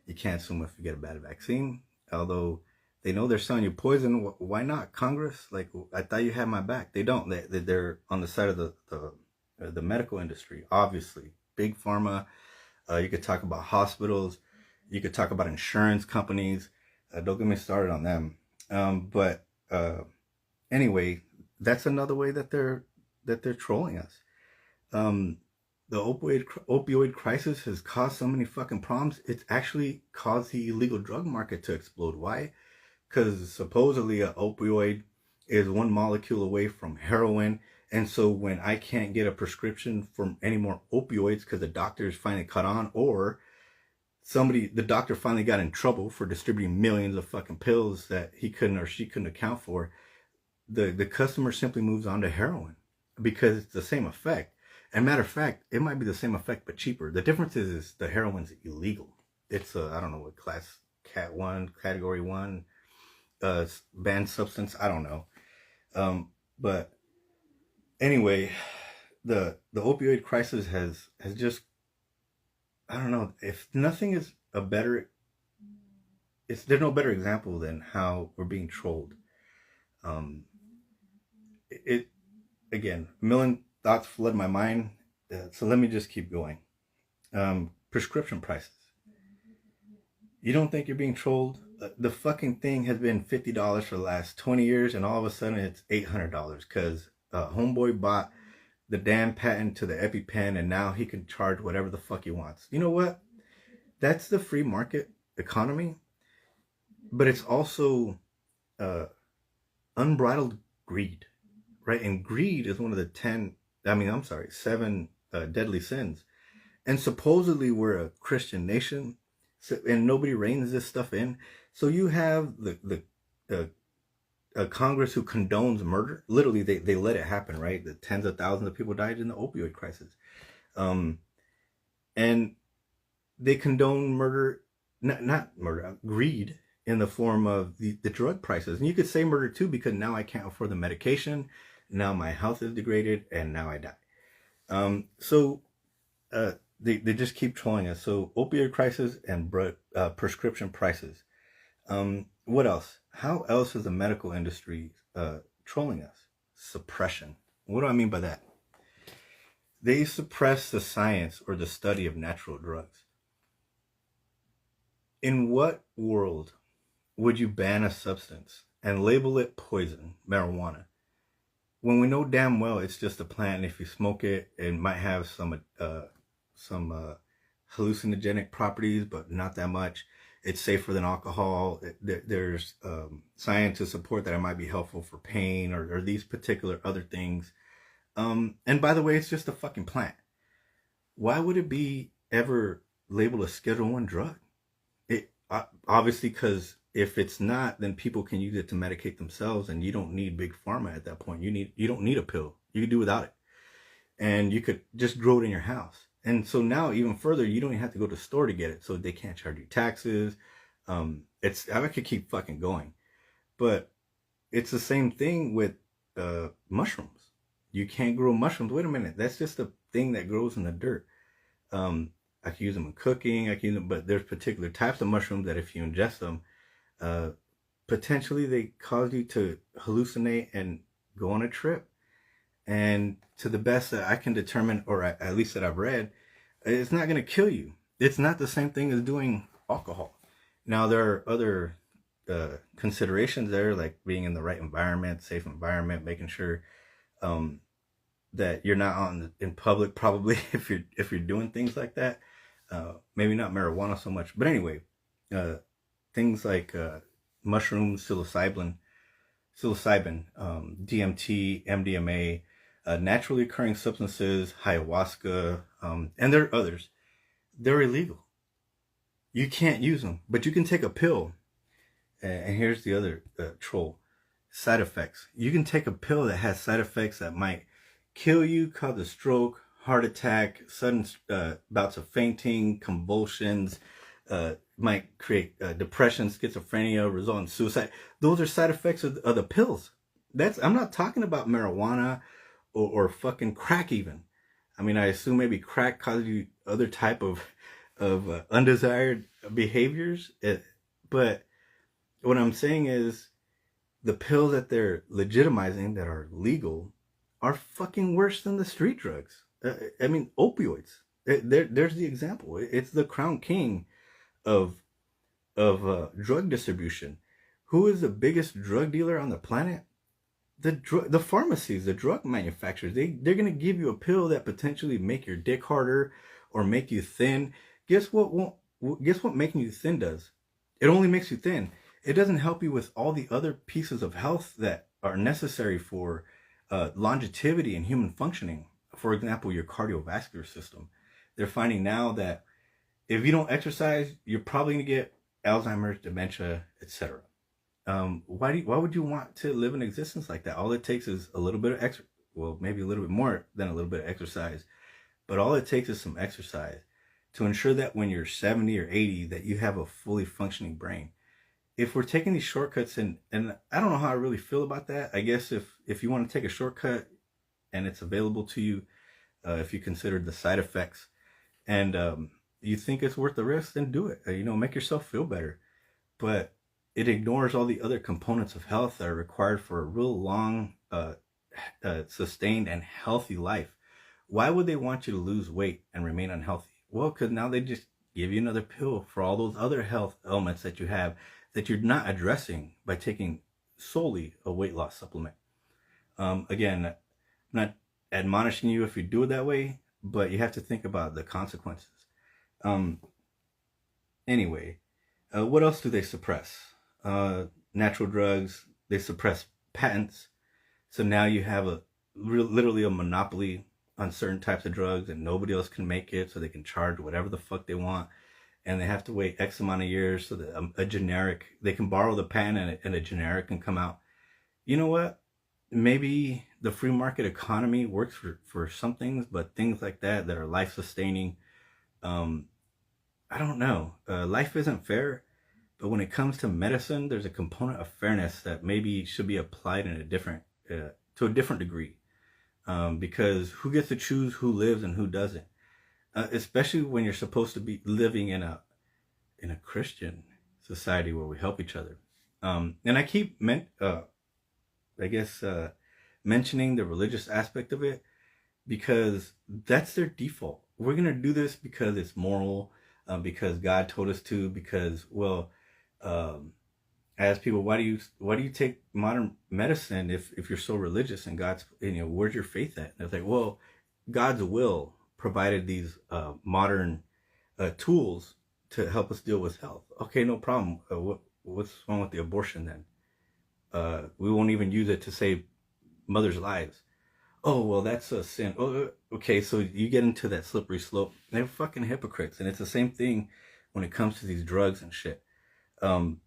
You can't sue them if you get a bad vaccine. Although they know they're selling you poison. Why not, Congress? Like, I thought you had my back. They don't. They're on the side of the medical industry. Obviously, big pharma. You could talk about hospitals. You could talk about insurance companies. Don't get me started on them. But anyway, that's another way that they're trolling us. The opioid crisis has caused so many fucking problems. It's actually caused the illegal drug market to explode. Why? Because supposedly an opioid is one molecule away from heroin. And so when I can't get a prescription for any more opioids because the doctor is finally cut on, or the doctor finally got in trouble for distributing millions of fucking pills that he couldn't or she couldn't account for, the customer simply moves on to heroin because it's the same effect. And matter of fact, it might be the same effect but cheaper. The difference is the heroin's illegal. It's I don't know what class, category 1, banned substance. I don't know. But anyway, the opioid crisis has just, I don't know, if nothing is there's no better example than how we're being trolled. Again, a million thoughts flood my mind. So let me just keep going. Prescription prices. You don't think you're being trolled? The fucking thing has been $50 for the last 20 years, and all of a sudden it's $800 because homeboy bought the damn patent to the EpiPen, and now he can charge whatever the fuck he wants. You know what? That's the free market economy, but it's also unbridled greed, right? And greed is one of the 7 deadly sins. And supposedly we're a Christian nation, and nobody reins this stuff in. So you have the Congress who condones murder. Literally, they let it happen, right? The tens of thousands of people died in the opioid crisis. And they condone murder, not murder, greed in the form of the drug prices. And you could say murder too, because now I can't afford the medication. Now my health is degraded, and now I die. So they just keep trolling us. So opioid crisis and prescription prices. What else? How else is the medical industry trolling us? Suppression. What do I mean by that? They suppress the science or the study of natural drugs. In what world would you ban a substance and label it poison, marijuana, when we know damn well it's just a plant, and if you smoke it, it might have some hallucinogenic properties, but not that much. It's safer than alcohol. There's science to support that it might be helpful for pain or these particular other things. And by the way, it's just a fucking plant. Why would it be ever labeled a Schedule 1 drug? It obviously, because if it's not, then people can use it to medicate themselves, and you don't need big pharma at that point. You don't need a pill. You can do without it, and you could just grow it in your house. And so now, even further, you don't even have to go to the store to get it, so they can't charge you taxes. I could keep fucking going, but it's the same thing with mushrooms. You can't grow mushrooms. Wait a minute, that's just a thing that grows in the dirt. I can use them in cooking. I can use them, but there's particular types of mushrooms that if you ingest them, potentially they cause you to hallucinate and go on a trip. And to the best that I can determine, or at least that I've read, it's not going to kill you. It's not the same thing as doing alcohol. Now, there are other considerations there, like being in the right environment, safe environment, making sure that you're not in public, probably, if you're doing things like that. Maybe not marijuana so much, but anyway, things like mushrooms, psilocybin, DMT, MDMA, naturally occurring substances, ayahuasca, and there are others. They're illegal. You can't use them, but you can take a pill. And here's the other troll: side effects. You can take a pill that has side effects that might kill you, cause a stroke, heart attack, sudden bouts of fainting, convulsions, might create depression, schizophrenia, result in suicide. Those are side effects of the pills. I'm not talking about marijuana or fucking crack even. I mean, I assume maybe crack causes you other type of undesired behaviors. But what I'm saying is the pills that they're legitimizing that are legal are fucking worse than the street drugs. I mean, opioids. There's the example. It's the crown king of drug distribution. Who is the biggest drug dealer on the planet? The pharmacies, the drug manufacturers. They're gonna give you a pill that potentially make your dick harder or make you thin. Guess what making you thin does? It only makes you thin. It doesn't help you with all the other pieces of health that are necessary for longevity and human functioning. For example, your cardiovascular system. They're finding now that if you don't exercise, you're probably going to get Alzheimer's, dementia, etc. Why would you want to live an existence like that? All it takes is a little bit of maybe a little bit more than a little bit of exercise, but all it takes is some exercise to ensure that when you're 70 or 80, that you have a fully functioning brain. If we're taking these shortcuts, and I don't know how I really feel about that. I guess if you want to take a shortcut and it's available to you, if you consider the side effects and you think it's worth the risk, then do it. Make yourself feel better. But it ignores all the other components of health that are required for a real long, sustained and healthy life. Why would they want you to lose weight and remain unhealthy? Well, because now they just give you another pill for all those other health ailments that you have that you're not addressing by taking solely a weight loss supplement. Again, I'm not admonishing you if you do it that way, but you have to think about the consequences. Anyway, what else do they suppress? Natural drugs. They suppress patents. So now you have literally a monopoly on certain types of drugs, and nobody else can make it, so they can charge whatever the fuck they want. And they have to wait X amount of years so that they can borrow the patent and a generic can come out. You know what? Maybe the free market economy works for some things, but things like that are life sustaining, I don't know. Life isn't fair, but when it comes to medicine, there's a component of fairness that maybe should be applied in to a different degree. because who gets to choose who lives and who doesn't? Especially when you're supposed to be living in a Christian society where we help each other. And I keep mentioning the religious aspect of it because that's their default. We're gonna do this because it's moral, because God told us to. Because um, I ask people, why do you take modern medicine if you're so religious and God's, where's your faith at? And it's like, well, God's will provided these modern tools to help us deal with health. Okay, no problem. What's wrong with the abortion then? We won't even use it to save mothers' lives. Oh, well, that's a sin. Oh, okay, so you get into that slippery slope. They're fucking hypocrites, and it's the same thing when it comes to these drugs and shit. Um,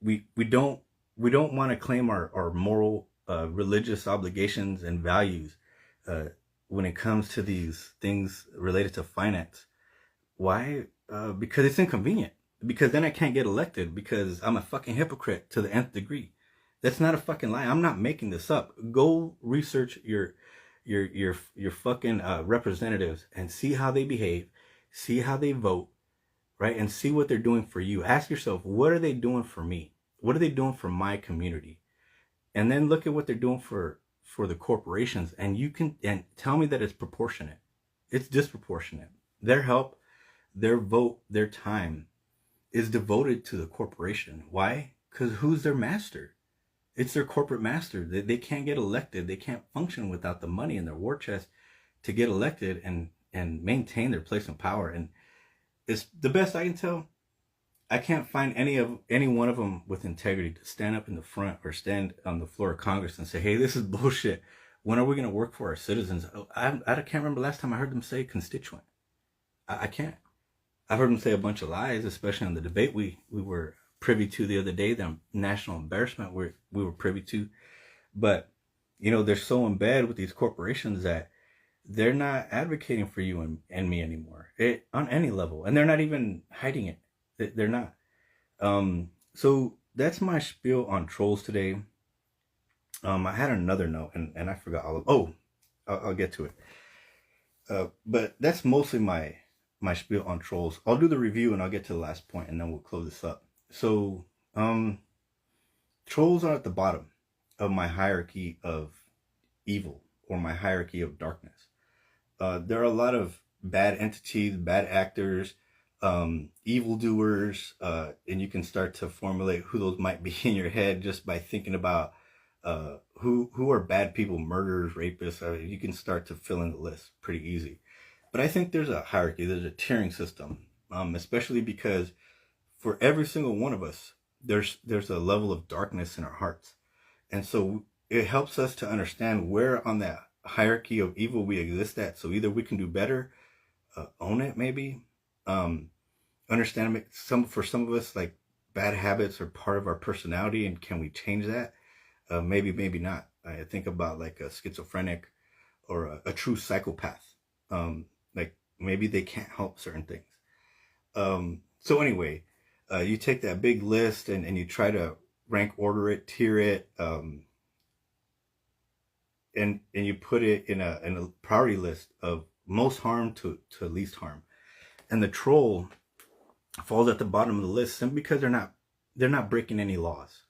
we don't want to claim our moral, religious obligations and values uh, when it comes to these things related to finance. Why? Because it's inconvenient. Because then I can't get elected because I'm a fucking hypocrite to the nth degree. That's not a fucking lie. I'm not making this up. Go research your fucking representatives and see how they behave, see how they vote, right? And see what they're doing for you. Ask yourself, what are they doing for me? What are they doing for my community? And then look at what they're doing for the corporations, and tell me that it's proportionate. It's disproportionate. Their help, their vote, their time is devoted to the corporation. Why? Because who's their master? It's their corporate master. They can't get elected. They can't function without the money in their war chest to get elected and maintain their place in power. And it's the best I can tell. I can't find any one of them with integrity to stand up in the front or stand on the floor of Congress and say, "Hey, this is bullshit. When are we going to work for our citizens?" I can't remember last time I heard them say constituent. I can't. I've heard them say a bunch of lies, especially on the debate we were privy to the other day, the national embarrassment we were privy to. But, they're so in bed with these corporations that they're not advocating for you and me anymore on any level. And they're not even hiding it. They're not. So that's my spiel on trolls today. I had another note and I forgot I'll get to it. But that's mostly my spiel on trolls. I'll do the review and I'll get to the last point and then we'll close this up. So, trolls are at the bottom of my hierarchy of evil or my hierarchy of darkness. There are a lot of bad entities, bad actors, evildoers, and you can start to formulate who those might be in your head just by thinking about who are bad people, murderers, rapists. You can start to fill in the list pretty easy. But I think there's a hierarchy, there's a tiering system, especially because for every single one of us, there's a level of darkness in our hearts. And so it helps us to understand where on that hierarchy of evil we exist at. So either we can do better, own it maybe, understand for some of us, like bad habits are part of our personality, and can we change that? Maybe not. I think about like a schizophrenic or a true psychopath. Like maybe they can't help certain things. So anyway, you take that big list and you try to rank order it, tier it, and you put it in a priority list of most harm to least harm. And the troll falls at the bottom of the list simply because they're not breaking any laws.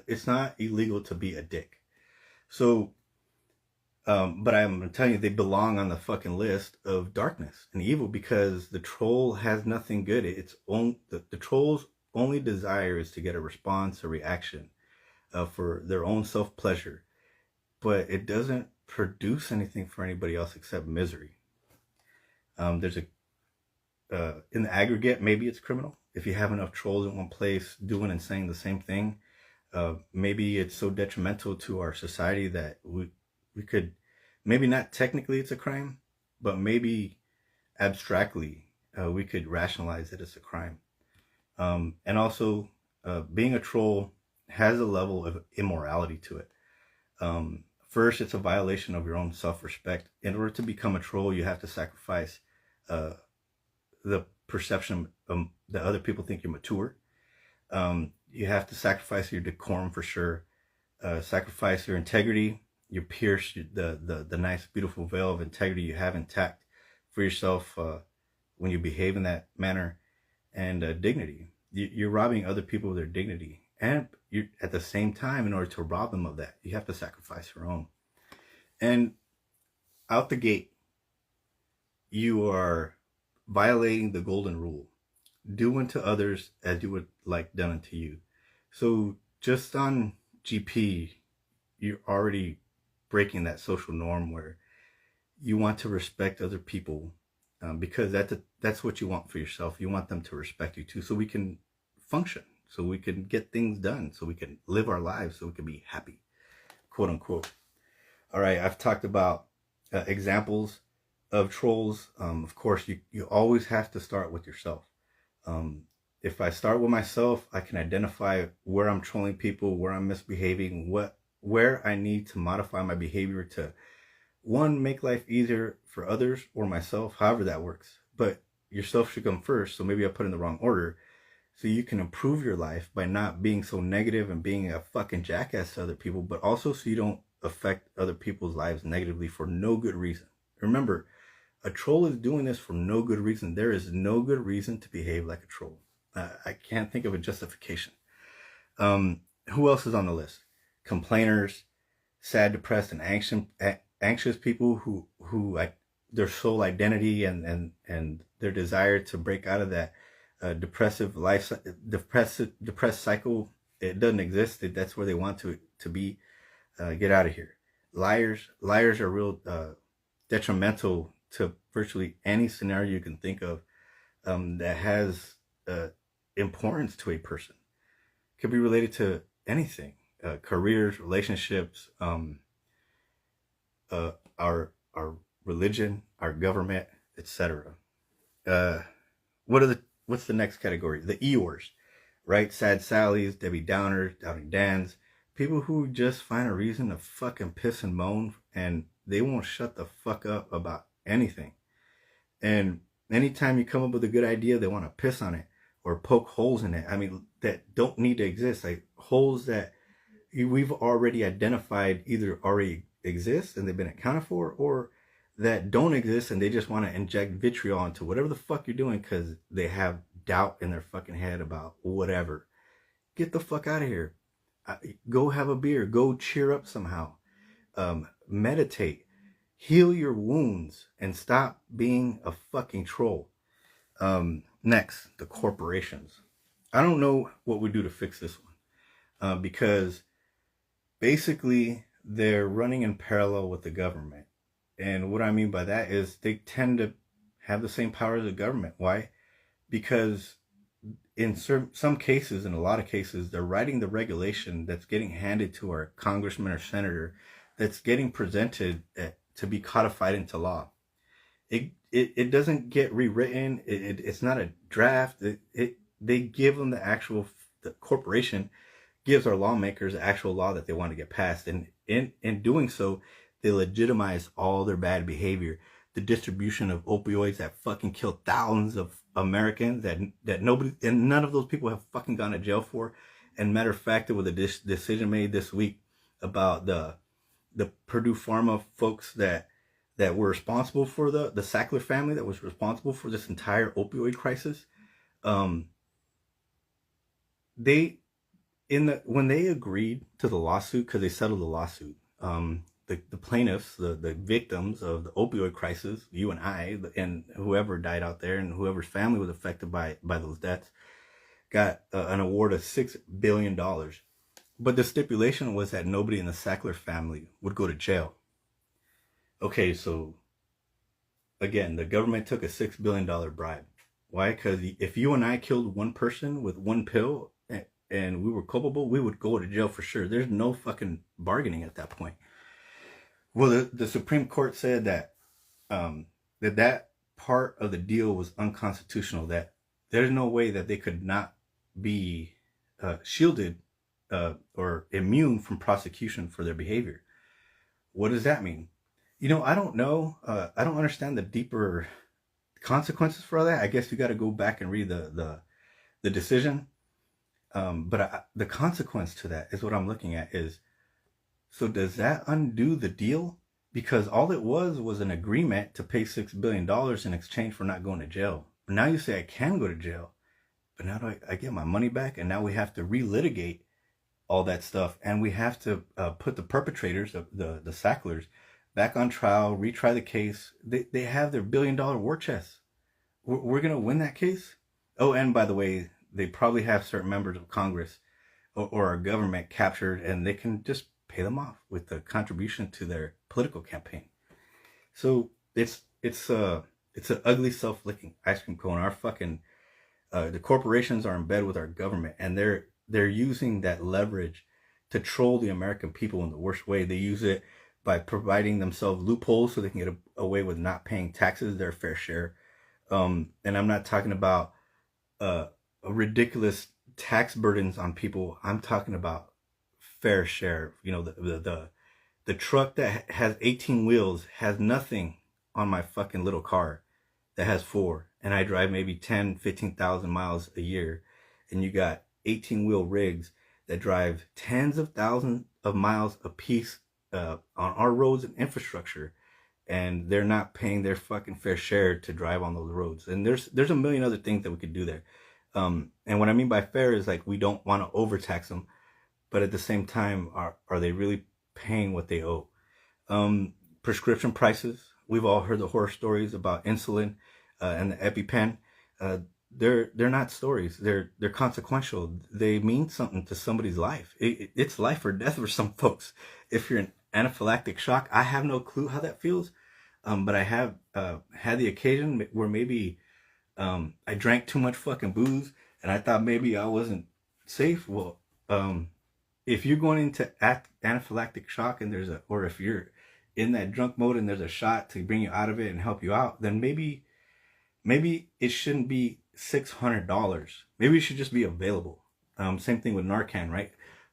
It's not illegal to be a dick. So, but I'm telling you, they belong on the fucking list of darkness and evil because the troll has nothing good. The troll's only desire is to get a response, a reaction, for their own self-pleasure. But it doesn't produce anything for anybody else except misery. There's in the aggregate, maybe it's criminal. If you have enough trolls in one place doing and saying the same thing, maybe it's so detrimental to our society that we could, maybe not technically it's a crime, but maybe abstractly we could rationalize it as a crime. And also, being a troll has a level of immorality to it. First, it's a violation of your own self-respect. In order to become a troll, you have to sacrifice the perception that other people think you're mature. You have to sacrifice your decorum for sure. Sacrifice your integrity. you pierce the nice, beautiful veil of integrity you have intact for yourself when you behave in that manner, and dignity. You're robbing other people of their dignity, and you at the same time, in order to rob them of that, you have to sacrifice your own. And out the gate, you are violating the golden rule: do unto others as you would like done unto you. So just on GP, you're already breaking that social norm where you want to respect other people, because that's what you want for yourself. You want them to respect you too, so we can function, so we can get things done, so we can live our lives, so we can be happy, quote unquote. All right, I've talked about examples of trolls. Of course, you always have to start with yourself. If I start with myself, I can identify where I'm trolling people, where I'm misbehaving, where I need to modify my behavior to, one, make life easier for others or myself, however that works. But yourself should come first, so maybe I put in the wrong order, so you can improve your life by not being so negative and being a fucking jackass to other people, but also so you don't affect other people's lives negatively for no good reason. Remember, a troll is doing this for no good reason. There is no good reason to behave like a troll. I can't think of a justification. Who else is on the list? Complainers, sad, depressed, and anxious people who their sole identity and their desire to break out of that depressed cycle, it doesn't exist. That's where they want to be. Get out of here. Liars are real detrimental to virtually any scenario you can think of that has importance to a person. It could be related to anything, careers, relationships, our religion, our government, etc. What's the next category? The Eeyores, right? Sad Sallies, Debbie Downers, Doubting Dans, people who just find a reason to fucking piss and moan, and they won't shut the fuck up about anything. And anytime you come up with a good idea, they want to piss on it or poke holes in it. I mean, that don't need to exist. Like holes that we've already identified either already exist and they've been accounted for, or that don't exist and they just want to inject vitriol into whatever the fuck you're doing because they have doubt in their fucking head about whatever. Get the fuck out of here. Go have a beer. Go cheer up somehow. Meditate. Heal your wounds and stop being a fucking troll. Next, the corporations. I don't know what we do to fix this one, because basically they're running in parallel with the government. And what I mean by that is they tend to have the same power as the government. Why? Because in some cases, in a lot of cases, they're writing the regulation that's getting handed to our congressman or senator, that's getting presented to be codified into law. It doesn't get rewritten. It's not a draft. They give them the corporation gives our lawmakers the actual law that they want to get passed. And in doing so, they legitimize all their bad behavior. The distribution of opioids that fucking kill thousands of Americans that nobody, and none of those people have fucking gone to jail for. And matter of fact, there was a decision made this week about the Purdue Pharma folks that were responsible for the Sackler family that was responsible for this entire opioid crisis. When they agreed to the lawsuit, because they settled the lawsuit, the plaintiffs, the victims of the opioid crisis, you and I, and whoever died out there, and whoever's family was affected by those deaths, got an award of $6 billion. But the stipulation was that nobody in the Sackler family would go to jail. Okay, so again, the government took a $6 billion bribe. Why? Because if you and I killed one person with one pill and we were culpable, we would go to jail for sure. There's no fucking bargaining at that point. Well, the Supreme Court said that that part of the deal was unconstitutional, that there's no way that they could not be shielded or immune from prosecution for their behavior. What does that mean? I don't know. I don't understand the deeper consequences for all that. I guess you got to go back and read the decision. But the consequence to that is what I'm looking at is So does that undo the deal? Because all it was an agreement to pay $6 billion in exchange for not going to jail. But now you say I can go to jail, but now do I get my money back? And now we have to relitigate all that stuff, and we have to put the perpetrators, the Sacklers, back on trial, retry the case. They have their $1 billion war chest. We're gonna win that case. Oh, and by the way, they probably have certain members of Congress or our government captured, and they can just pay them off with the contribution to their political campaign. So it's an ugly self-licking ice cream cone. Our fucking the corporations are in bed with our government, and they're using that leverage to troll the American people in the worst way. They use it by providing themselves loopholes so they can get away with not paying taxes, their fair share. And I'm not talking about ridiculous tax burdens on people. I'm talking about fair share. You know, the truck that has 18 wheels has nothing on my fucking little car that has 4, and I drive maybe 10, 15,000 miles a year, and you got 18-wheel rigs that drive tens of thousands of miles a piece on our roads and infrastructure, and they're not paying their fucking fair share to drive on those roads. And there's a million other things that we could do there. And what I mean by fair is like we don't want to overtax them, but at the same time, are they really paying what they owe? Prescription prices. We've all heard the horror stories about insulin and the EpiPen. They're not stories. They're consequential. They mean something to somebody's life. It's life or death for some folks. If you're in anaphylactic shock, I have no clue how that feels. But I have had the occasion where maybe I drank too much fucking booze and I thought maybe I wasn't safe. Well, if you're going into anaphylactic shock and or if you're in that drunk mode and there's a shot to bring you out of it and help you out, then maybe it shouldn't be $600. Maybe it should just be available. Same thing with Narcan, right?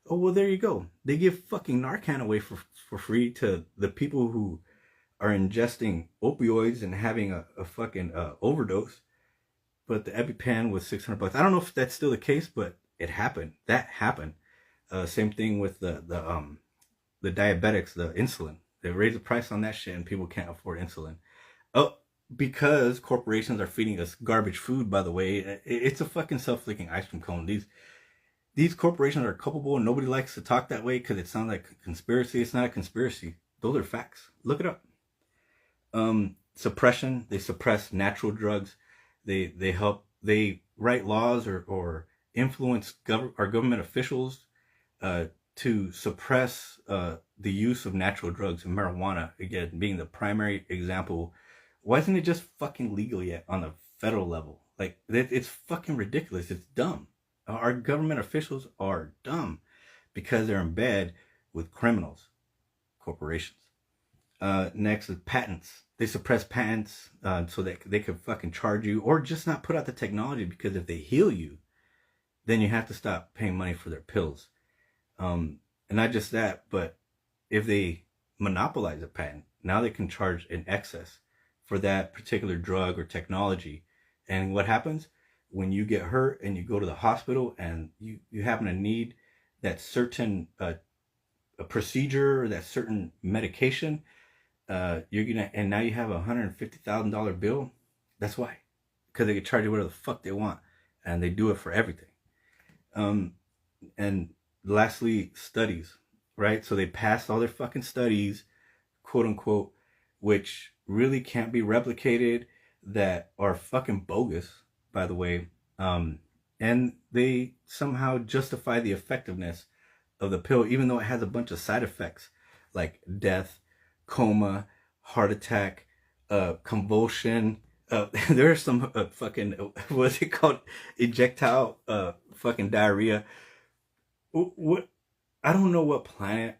Oh, well, there you go. They give fucking Narcan away for free to the people who are ingesting opioids and having a fucking overdose. But the EpiPen was $600. I don't know if that's still the case, but it happened. That happened. Same thing with the diabetics, the insulin. They raise the price on that shit and people can't afford insulin. Oh, because corporations are feeding us garbage food, by the way. It's a fucking self-licking ice cream cone. These corporations are culpable and nobody likes to talk that way because it sounds like a conspiracy. It's not a conspiracy. Those are facts. Look it up. Suppression. They suppress natural drugs. They write laws or influence our government officials to suppress the use of natural drugs, and marijuana, again, being the primary example. Why isn't it just fucking legal yet on the federal level? Like, it's fucking ridiculous. It's dumb. Our government officials are dumb because they're in bed with criminals, corporations. Next is patents. They suppress patents so that they could fucking charge you or just not put out the technology, because if they heal you, then you have to stop paying money for their pills. And not just that, but if they monopolize a patent, now they can charge in excess for that particular drug or technology. And what happens when you get hurt and you go to the hospital and you happen to need that certain a procedure or that certain medication, and now you have $150,000 bill. That's why, because they can charge you whatever the fuck they want, and they do it for everything. And lastly, studies, right? So they passed all their fucking studies, quote unquote, which really can't be replicated, that are fucking bogus, by the way. And they somehow justify the effectiveness of the pill, even though it has a bunch of side effects like death, coma, heart attack, convulsion. There are some fucking, what's it called? Ejectile fucking diarrhea. What? I don't know what planet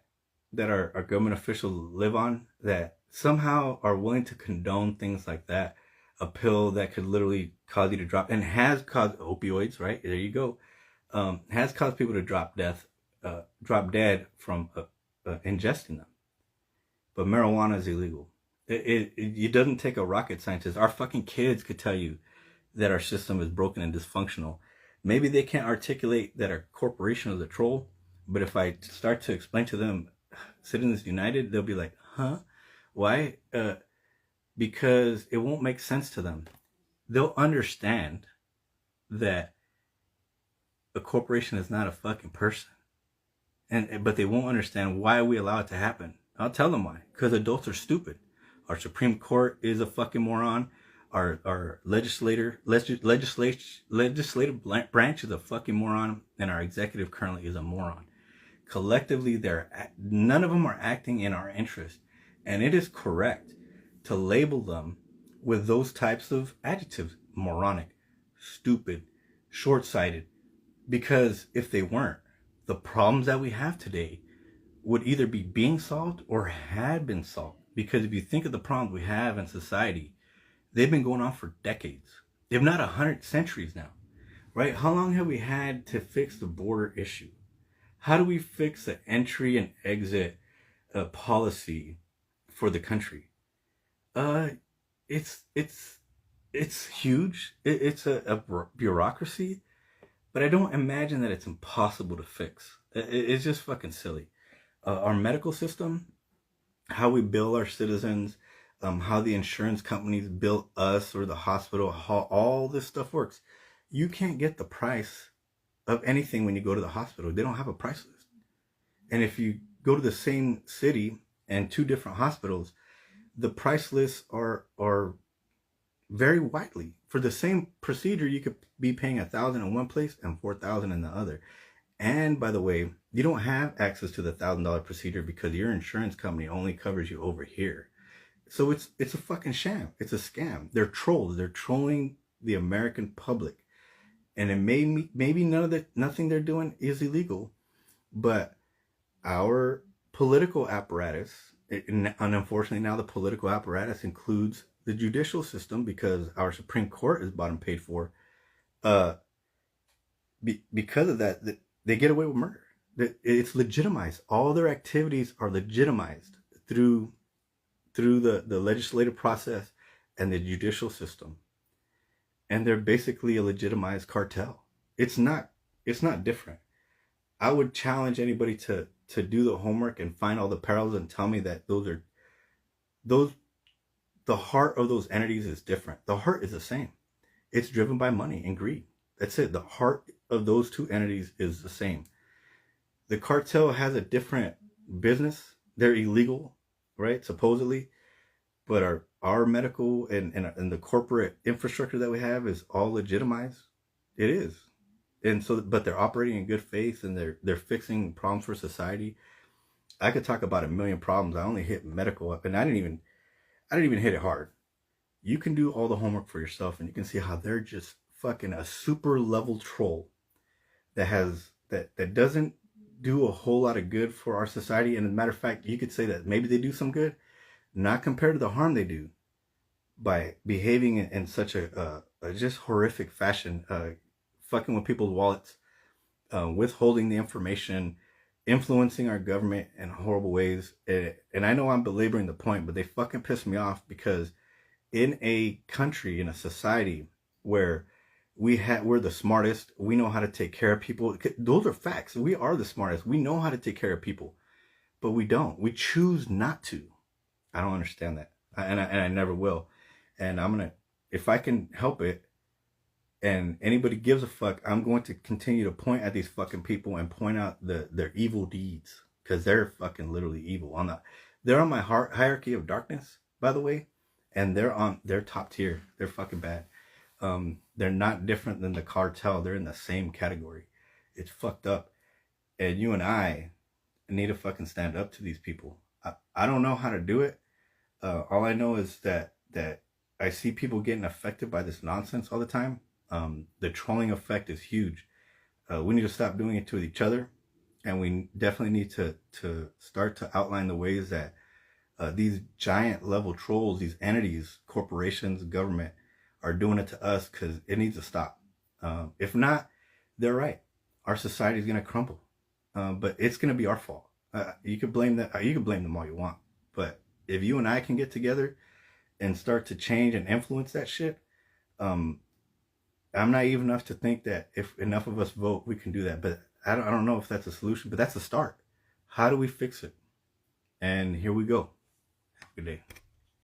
that our government officials live on that somehow are willing to condone things like that. A pill that could literally cause you to drop, and has caused opioids, right? There you go. Has caused people to drop dead from ingesting them. But marijuana is illegal. It doesn't take a rocket scientist. Our fucking kids could tell you that our system is broken and dysfunctional. Maybe they can't articulate that our corporation is a troll, but if I start to explain to them Citizens United, they'll be like, huh? Why? Because it won't make sense to them. They'll understand that a corporation is not a fucking person. But they won't understand why we allow it to happen. I'll tell them why. Because adults are stupid. Our Supreme Court is a fucking moron. Our legislative branch is a fucking moron, and our executive currently is a moron. Collectively, none of them are acting in our interest, and it is correct to label them with those types of adjectives: moronic, stupid, short-sighted. Because if they weren't, the problems that we have today would either be being solved or had been solved. Because if you think of the problems we have in society, they've been going on for decades, if not 100 centuries now, right? How long have we had to fix the border issue? How do we fix the entry and exit policy for the country? It's huge. It's a bureaucracy, but I don't imagine that it's impossible to fix. It's just fucking silly. Our medical system, how we bill our citizens, how the insurance companies bill us or the hospital, how all this stuff works. You can't get the price of anything when you go to the hospital. They don't have a price list. And if you go to the same city and two different hospitals, the price lists are very widely. For the same procedure, you could be paying $1,000 in one place and $4,000 in the other. And by the way, you don't have access to the $1,000 procedure because your insurance company only covers you over here. So it's a fucking sham. It's a scam. They're trolls. They're trolling the American public. And it maybe nothing they're doing is illegal, but our political apparatus, and unfortunately now the political apparatus includes the judicial system, because our Supreme Court is bought and paid for. Because of that, they get away with murder. It's legitimized. All their activities are legitimized through the legislative process and the judicial system. And they're basically a legitimized cartel. It's not different. I would challenge anybody to do the homework and find all the parallels and tell me that the heart of those entities is different. The heart is the same. It's driven by money and greed. That's it. The heart of those two entities is the same. The cartel has a different business. They're illegal, right? Supposedly. But our medical and the corporate infrastructure that we have is all legitimized. It is. And so, but they're operating in good faith, and they're fixing problems for society. I could talk about a million problems. I only hit medical up, and I didn't even hit it hard. You can do all the homework for yourself, and you can see how they're just fucking a super level troll that doesn't do a whole lot of good for our society. And as a matter of fact, you could say that maybe they do some good, not compared to the harm they do by behaving in such a just horrific fashion, fucking with people's wallets, withholding the information, influencing our government in horrible ways. And I know I'm belaboring the point, but they fucking piss me off, because in a country, in a society where we're the smartest, we know how to take care of people. Those are facts. We are the smartest. We know how to take care of people, but we don't. We choose not to. I don't understand that. And I never will. And if I can help it, and anybody gives a fuck, I'm going to continue to point at these fucking people and point out their evil deeds, because they're fucking literally evil. They're on my hierarchy of darkness, by the way, and they're top tier. They're fucking bad. They're not different than the cartel. They're in the same category. It's fucked up. And you and I need to fucking stand up to these people. I don't know how to do it. All I know is that I see people getting affected by this nonsense all the time. The trolling effect is huge. We need to stop doing it to each other, and we definitely need to start to outline the ways that these giant level trolls, these entities, corporations, government, are doing it to us, because it needs to stop. If not, they're right. Our society is going to crumble, but it's going to be our fault. You can blame that. You can blame them all you want, but if you and I can get together and start to change and influence that shit, I'm naive enough to think that if enough of us vote, we can do that. But I don't know if that's a solution, but that's a start. How do we fix it? And here we go. Good day.